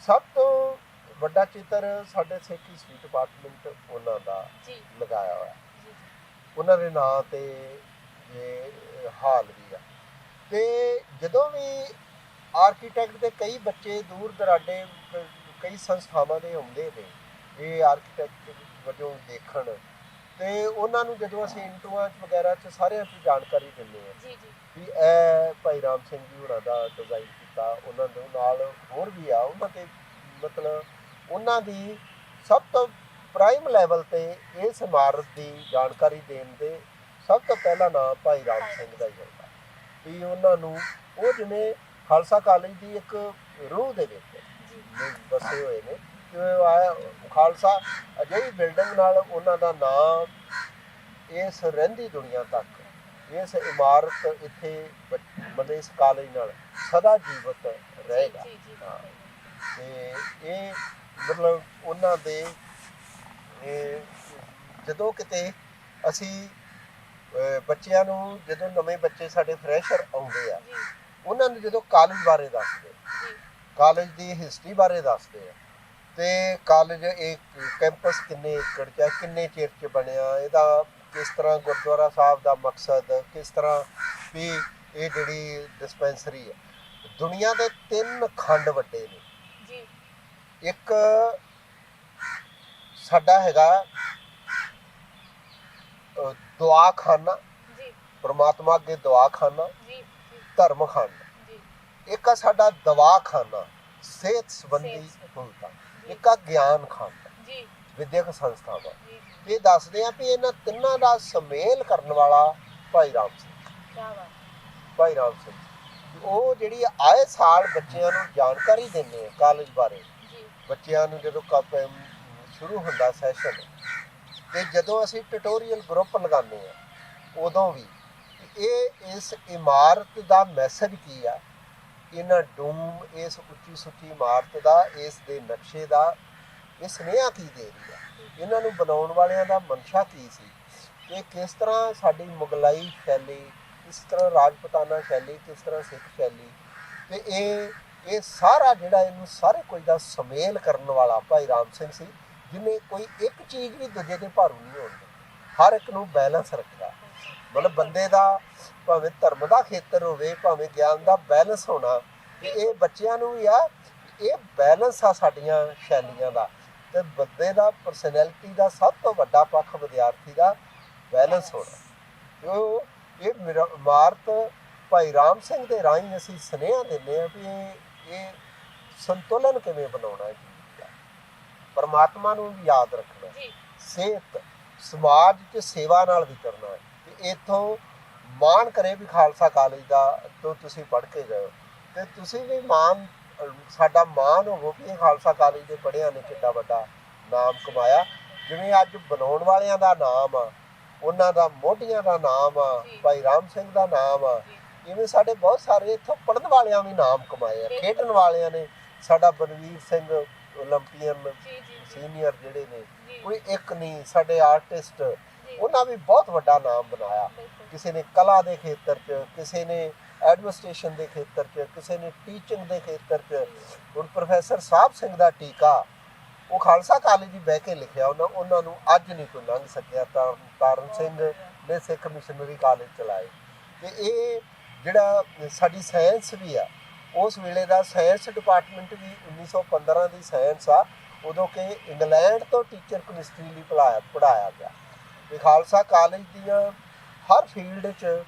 ਸਭ ਤੋਂ ਵੱਡਾ ਚਿੱਤਰ ਸਾਡੇ ਸਿੱਖ ਹਿਸਟਰੀ ਡਿਪਾਰਟਮੈਂਟ ਉਹਨਾਂ ਦਾ ਲਗਾਇਆ ਹੋਇਆ, ਉਹਨਾਂ ਦੇ ਨਾਂ 'ਤੇ ਇਹ ਹਾਲ ਵੀ ਆ। ਅਤੇ ਜਦੋਂ ਵੀ ਆਰਕੀਟੈਕਟ ਦੇ ਕਈ ਬੱਚੇ ਦੂਰ ਦਰਾਡੇ ਕਈ ਸੰਸਥਾਵਾਂ ਦੇ ਆਉਂਦੇ ਨੇ ਇਹ ਆਰਕੀਟੈਕਟ ਵਜੋਂ ਦੇਖਣ, ਅਤੇ ਉਹਨਾਂ ਨੂੰ ਜਦੋਂ ਅਸੀਂ ਇੰਟਰਵਿਊਆਂ ਵਗੈਰਾ 'ਚ ਸਾਰਿਆਂ 'ਚ ਜਾਣਕਾਰੀ ਦਿੰਦੇ ਹਾਂ ਵੀ ਇਹ ਭਾਈ ਰਾਮ ਸਿੰਘ ਜੀ ਹੋਣਾ ਦਾ ਡਿਜ਼ਾਈਨ ਕੀਤਾ, ਉਹਨਾਂ ਦੇ ਨਾਲ ਹੋਰ ਵੀ ਆ, ਉਹਨਾਂ 'ਤੇ ਮਤਲਬ ਉਹਨਾਂ ਦੀ ਸਭ ਤੋਂ ਪ੍ਰਾਈਮ ਲੈਵਲ 'ਤੇ ਇਸ ਇਮਾਰਤ ਦੀ ਜਾਣਕਾਰੀ ਦੇਣ ਦੇ ਸਭ ਤੋਂ ਪਹਿਲਾ ਨਾਮ ਭਾਈ ਰਾਮ ਸਿੰਘ ਦਾ ਹੀ ਹੁੰਦਾ ਵੀ ਉਹਨਾਂ ਨੂੰ ਉਹ ਜਿਵੇਂ ਖਾਲਸਾ ਕਾਲਜ ਦੀ ਇੱਕ ਰੂਹ ਦੇ ਵਿੱਚ ਵਸੇ ਹੋਏ ਨੇ, ਖਾਲਸਾ ਅਜਿਹੀ ਬਿਲਡਿੰਗ ਨਾਲ ਉਹਨਾਂ ਦਾ ਨਾਮ ਇਸ ਰਹਿੰਦੀ ਦੁਨੀਆ ਤੱਕ, ਇਸ ਇਮਾਰਤ ਇੱਥੇ ਮਤਲਬ ਇਸ ਕਾਲਜ ਨਾਲ ਸਦਾ ਜੀਵਤ ਰਹੇਗਾ। ਅਤੇ ਇਹ ਮਤਲਬ ਉਹਨਾਂ ਦੇ ਜਦੋਂ ਕਿਤੇ ਅਸੀਂ ਬੱਚਿਆਂ ਨੂੰ, ਜਦੋਂ ਨਵੇਂ ਬੱਚੇ ਸਾਡੇ ਫਰੈਸ਼ਰ ਆਉਂਦੇ ਆ, ਉਹਨਾਂ ਨੂੰ ਜਦੋਂ ਕਾਲਜ ਬਾਰੇ ਦੱਸਦੇ, ਕਾਲਜ ਦੀ ਹਿਸਟਰੀ ਬਾਰੇ ਦੱਸਦੇ ਆ, ਅਤੇ ਕਾਲਜ ਇਹ ਕੈਂਪਸ ਕਿੰਨੇ ਏਕੜ 'ਚ, ਕਿੰਨੇ ਚਿਰ 'ਚ ਬਣਿਆ, ਇਹਦਾ ਕਿਸ ਤਰ੍ਹਾਂ ਗੁਰਦੁਆਰਾ ਸਾਹਿਬ ਦਾ ਮਕਸਦ, ਕਿਸ ਤਰ੍ਹਾਂ ਵੀ ਇਹ ਜਿਹੜੀ ਡਿਸਪੈਂਸਰੀ ਹੈ, ਦੁਨੀਆ ਦੇ 3 ਖੰਡ ਵੱਡੇ ਨੇ। ਇੱਕ ਸਾਡਾ ਹੈਗਾ ਦੁਆਖਾਨਾ, ਪਰਮਾਤਮਾ ਅੱਗੇ ਦੁਆਖਾਨਾ, ਧਰਮਖੰਡ। ਇੱਕ ਆ ਸਾਡਾ ਦਵਾਖਾਨਾ, ਸਿਹਤ ਸੰਬੰਧੀ ਸਹੂਲਤਾਂ। ਇੱਕ ਆ ਗਿਆਨ ਖੰਡ, ਵਿਦਿਅਕ ਸੰਸਥਾਵਾਂ। ਇਹ ਦੱਸਦੇ ਆ ਵੀ ਇਹਨਾਂ ਤਿੰਨਾਂ ਦਾ ਸੁਮੇਲ ਕਰਨ ਵਾਲਾ ਭਾਈ ਰਾਮ ਸਿੰਘ। ਭਾਈ ਰਾਮ ਸਿੰਘ ਉਹ ਜਿਹੜੀ ਆਏ ਸਾਲ ਬੱਚਿਆਂ ਨੂੰ ਜਾਣਕਾਰੀ ਦਿੰਦੇ ਆ ਕਾਲਜ ਬਾਰੇ, ਬੱਚਿਆਂ ਨੂੰ ਜਦੋਂ ਸ਼ੁਰੂ ਹੁੰਦਾ ਸੈਸ਼ਨ, ਅਤੇ ਜਦੋਂ ਅਸੀਂ ਟਿਊਟੋਰੀਅਲ ਗਰੁੱਪ ਲਗਾਉਂਦੇ ਹਾਂ ਉਦੋਂ ਵੀ ਇਹ ਇਸ ਇਮਾਰਤ ਦਾ ਮੈਸੇਜ ਕੀ ਆ, ਇਹਨਾਂ ਡੂਮ, ਇਸ ਉੱਚੀ ਸੁੱਚੀ ਇਮਾਰਤ ਦਾ, ਇਸ ਦੇ ਨਕਸ਼ੇ ਦਾ ਇਹ ਸੁਨੇਹਾ ਕੀ ਦੇ ਰਹੀ ਆ, ਇਹਨਾਂ ਨੂੰ ਬਣਾਉਣ ਵਾਲਿਆਂ ਦਾ ਮਨਸ਼ਾ ਕੀ ਸੀ, ਇਹ ਕਿਸ ਤਰ੍ਹਾਂ ਸਾਡੀ ਮੁਗਲਾਈ ਸ਼ੈਲੀ, ਕਿਸ ਤਰ੍ਹਾਂ ਰਾਜਪੂਤਾਨਾ ਸ਼ੈਲੀ, ਕਿਸ ਤਰ੍ਹਾਂ ਸਿੱਖ ਸ਼ੈਲੀ, ਅਤੇ ਇਹ ਸਾਰਾ ਜਿਹੜਾ ਇਹਨੂੰ ਸਾਰੇ ਕੁਝ ਦਾ ਸੁਮੇਲ ਕਰਨ ਵਾਲਾ ਭਾਈ ਰਾਮ ਸਿੰਘ ਸੀ, ਜਿਹਨੇ ਕੋਈ ਇੱਕ ਚੀਜ਼ ਵੀ ਦੂਜੇ ਦੇ ਭਾਰੂ ਨਹੀਂ ਹੋਣ ਦਿੱਤੀ, ਹਰ ਇੱਕ ਨੂੰ ਬੈਲੈਂਸ ਰੱਖਿਆ। ਮਤਲਬ ਬੰਦੇ ਦਾ ਭਾਵੇਂ ਧਰਮ ਦਾ ਖੇਤਰ ਹੋਵੇ, ਭਾਵੇਂ ਗਿਆਨ ਦਾ ਬੈਲੈਂਸ ਹੋਣਾ, ਤੇ ਇਹ ਬੱਚਿਆਂ ਨੂੰ ਵੀ ਆ, ਇਹ ਬੈਲੈਂਸ ਆ ਸਾਡੀਆਂ ਸ਼ੈਲੀਆਂ ਦਾ, ਅਤੇ ਬੰਦੇ ਦਾ ਪਰਸਨੈਲਿਟੀ ਦਾ ਸਭ ਤੋਂ ਵੱਡਾ ਪੱਖ ਵਿਦਿਆਰਥੀ ਦਾ ਬੈਲੈਂਸ ਹੋਣਾ। ਇਹ ਇਮਾਰਤ ਭਾਈ ਰਾਮ ਸਿੰਘ ਦੇ ਰਾਹੀਂ ਅਸੀਂ ਸੁਨੇਹਾ ਦਿੰਦੇ ਹਾਂ ਵੀ ਇਹ ਸੰਤੁਲਨ ਕਿਵੇਂ ਬਣਾਉਣਾ ਹੈ ਜੀਵਨ ਦਾ, ਪਰਮਾਤਮਾ ਨੂੰ ਵੀ ਯਾਦ ਰੱਖਣਾ, ਸਿਹਤ, ਸਮਾਜ 'ਚ ਸੇਵਾ ਨਾਲ ਵਿਚਰਨਾ ਹੈ। ਅਤੇ ਇੱਥੋਂ ਮਾਣ ਕਰੇ ਵੀ ਖਾਲਸਾ ਕਾਲਜ ਦਾ ਤੋਂ ਤੁਸੀਂ ਪੜ੍ਹ ਕੇ ਗਏ ਹੋ, ਅਤੇ ਤੁਸੀਂ ਵੀ ਸਾਡਾ ਮਾਣ ਹੋਵੋ ਵੀ ਇਹ ਖਾਲਸਾ ਕਾਲਜ ਦੇ ਪੜ੍ਹਿਆਂ ਨੇ ਕਿੱਡਾ ਵੱਡਾ ਨਾਮ ਕਮਾਇਆ। ਜਿਵੇਂ ਅੱਜ ਬਣਾਉਣ ਵਾਲਿਆਂ ਦਾ ਨਾਮ ਆ, ਉਹਨਾਂ ਦਾ ਮੋਢੀਆਂ ਦਾ ਨਾਮ ਆ, ਭਾਈ ਰਾਮ ਸਿੰਘ ਦਾ ਨਾਮ ਆ, ਇਵੇਂ ਸਾਡੇ ਬਹੁਤ ਸਾਰੇ ਇੱਥੋਂ ਪੜ੍ਹਨ ਵਾਲਿਆਂ ਵੀ ਨਾਮ ਕਮਾਏ ਆ। ਖੇਡਣ ਵਾਲਿਆਂ ਨੇ, ਸਾਡਾ ਬਲਵੀਰ ਸਿੰਘ 올림ਪੀਅਨ
ਜੀ ਜੀ
ਸੀਨੀਅਰ ਜਿਹੜੇ ਨੇ
ਜੀ
ਕੋਈ ਇੱਕ ਨਹੀਂ, ਸਾਡੇ ਆਰਟਿਸਟ ਉਹਨਾਂ ਵੀ ਬਹੁਤ ਵੱਡਾ ਨਾਮ ਬਣਾਇਆ।
ਬਿਲਕੁਲ
ਕਿਸੇ ਨੇ ਕਲਾ ਦੇ ਖੇਤਰ 'ਚ, ਕਿਸੇ ਨੇ ਐਡਮਿਨਿਸਟ੍ਰੇਸ਼ਨ ਦੇ ਖੇਤਰ 'ਚ, ਕਿਸੇ ਨੇ ਟੀਚਿੰਗ ਦੇ ਖੇਤਰ 'ਚ। ਹੁਣ ਪ੍ਰੋਫੈਸਰ ਸਾਹਿਬ ਸਿੰਘ ਦਾ ਟੀਕਾ ਉਹ ਖਾਲਸਾ ਕਾਲਜ ਹੀ ਬਹਿ ਕੇ ਲਿਖਿਆ, ਉਹਨਾਂ ਨੂੰ ਅੱਜ ਨਹੀਂ ਕੋਈ ਲੰਘ ਸਕਿਆ। ਤਾਰਨ ਸਿੰਘ ਨੇ ਸਿੱਖ ਮਿਸ਼ਨਰੀ ਕਾਲਜ ਚਲਾਏ। ਤੇ ਇਹ ਜਿਹੜਾ ਸਾਡੀ ਸਾਇੰਸ ਵੀ ਆ, ਉਸ ਵੇਲੇ ਦਾ ਸਾਇੰਸ ਡਿਪਾਰਟਮੈਂਟ ਵੀ 1915 ਦੀ ਸਾਇੰਸ ਆ, ਉਦੋਂ ਕਿ ਇੰਗਲੈਂਡ ਤੋਂ ਟੀਚਰ ਕੈਮਿਸਟਰੀ ਲਈ ਪੜ੍ਹਾਇਆ ਗਿਆ। ਤੇ ਖਾਲਸਾ ਕਾਲਜ ਦੀਆਂ ਹਰ ਫੀਲਡ 'ਚ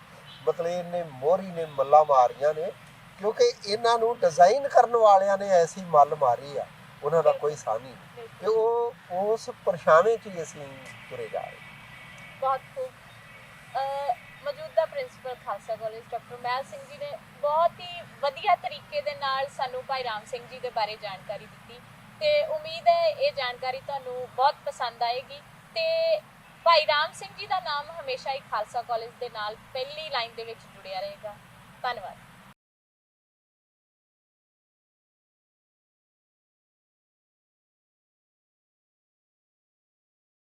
ਮਤਲਬ ਇਹਨੇ ਮੋਹਰੀ ਨੇ ਮੱਲਾਂ ਮਾਰੀਆਂ ਨੇ, ਕਿਉਂਕਿ ਇਹਨਾਂ ਨੂੰ ਡਿਜ਼ਾਈਨ ਕਰਨ ਵਾਲਿਆਂ ਨੇ ਐਸੀ ਮੱਲ ਮਾਰੀ ਆ, ਉਹਨਾਂ ਦਾ ਕੋਈ ਸਾਨੀ ਨਹੀਂ। ਤੇ ਉਹ ਉਸ ਪਰਛਾਵੇਂ 'ਚ ਹੀ ਅਸੀਂ ਤੁਰੇ ਜਾ ਰਹੇ।
ਬਹੁਤ ਖੂਬ। ਮੌਜੂਦਾ ਪ੍ਰਿੰਸੀਪਲ ਖਾਲਸਾ ਕਾਲਜ ਡਾਕਟਰ ਮਹਿਲ ਸਿੰਘ ਜੀ ਨੇ ਬਹੁਤ ਹੀ ਵਧੀਆ ਤਰੀਕੇ ਦੇ ਨਾਲ ਸਾਨੂੰ ਭਾਈ ਰਾਮ ਸਿੰਘ ਜੀ ਦੇ ਬਾਰੇ ਜਾਣਕਾਰੀ ਦਿੱਤੀ, ਤੇ ਉਮੀਦ ਹੈ ਇਹ ਜਾਣਕਾਰੀ ਤੁਹਾਨੂੰ ਬਹੁਤ ਪਸੰਦ ਆਏਗੀ। ਤੇ ਭਾਈ ਰਾਮ ਸਿੰਘ ਜੀ ਦਾ ਨਾਮ ਹਮੇਸ਼ਾ ਹੀ ਖਾਲਸਾ ਕਾਲਜ ਦੇ ਨਾਲ ਪਹਿਲੀ ਲਾਈਨ ਦੇ ਵਿੱਚ ਜੁੜਿਆ ਰਹੇਗਾ। ਧੰਨਵਾਦ।